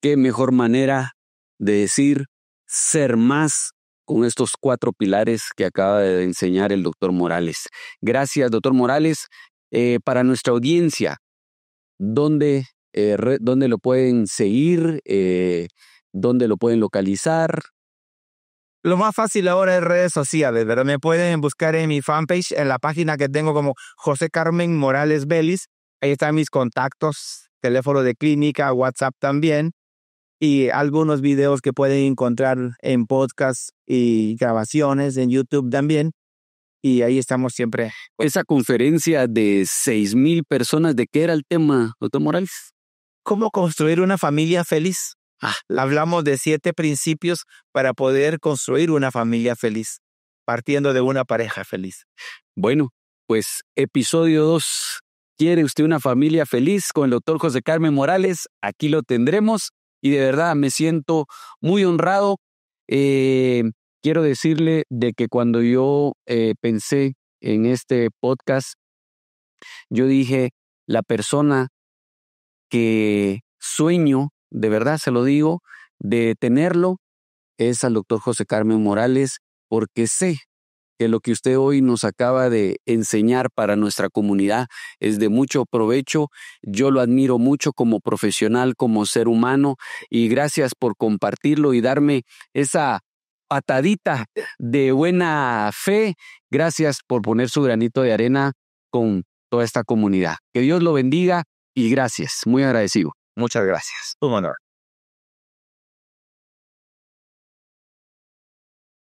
Qué mejor manera de decir ser más con estos 4 pilares que acaba de enseñar el doctor Morales. Gracias, doctor Morales. Para nuestra audiencia, ¿dónde lo pueden seguir? ¿Dónde lo pueden localizar? Lo más fácil ahora es redes sociales, ¿verdad? Me pueden buscar en mi fanpage, en la página que tengo como José Carmen Morales Vélez. Ahí están mis contactos, teléfono de clínica, WhatsApp también, y algunos videos que pueden encontrar en podcast y grabaciones en YouTube también. Y ahí estamos siempre. Esa conferencia de 6,000 personas, ¿de qué era el tema, doctor Morales? ¿Cómo construir una familia feliz? Hablamos de 7 principios para poder construir una familia feliz, partiendo de una pareja feliz. Bueno, pues episodio 2 ¿Quiere usted una familia feliz con el doctor José Carmen Morales? Aquí lo tendremos y de verdad me siento muy honrado. Quiero decirle de que cuando yo pensé en este podcast, yo dije, la persona que sueño, de verdad se lo digo, de tenerlo, es al doctor José Carmen Morales, porque sé que lo que usted hoy nos acaba de enseñar para nuestra comunidad es de mucho provecho. Yo lo admiro mucho como profesional, como ser humano, y gracias por compartirlo y darme esa patadita de buena fe. Gracias por poner su granito de arena con toda esta comunidad. Que Dios lo bendiga y gracias. Muy agradecido. Muchas gracias. Un honor.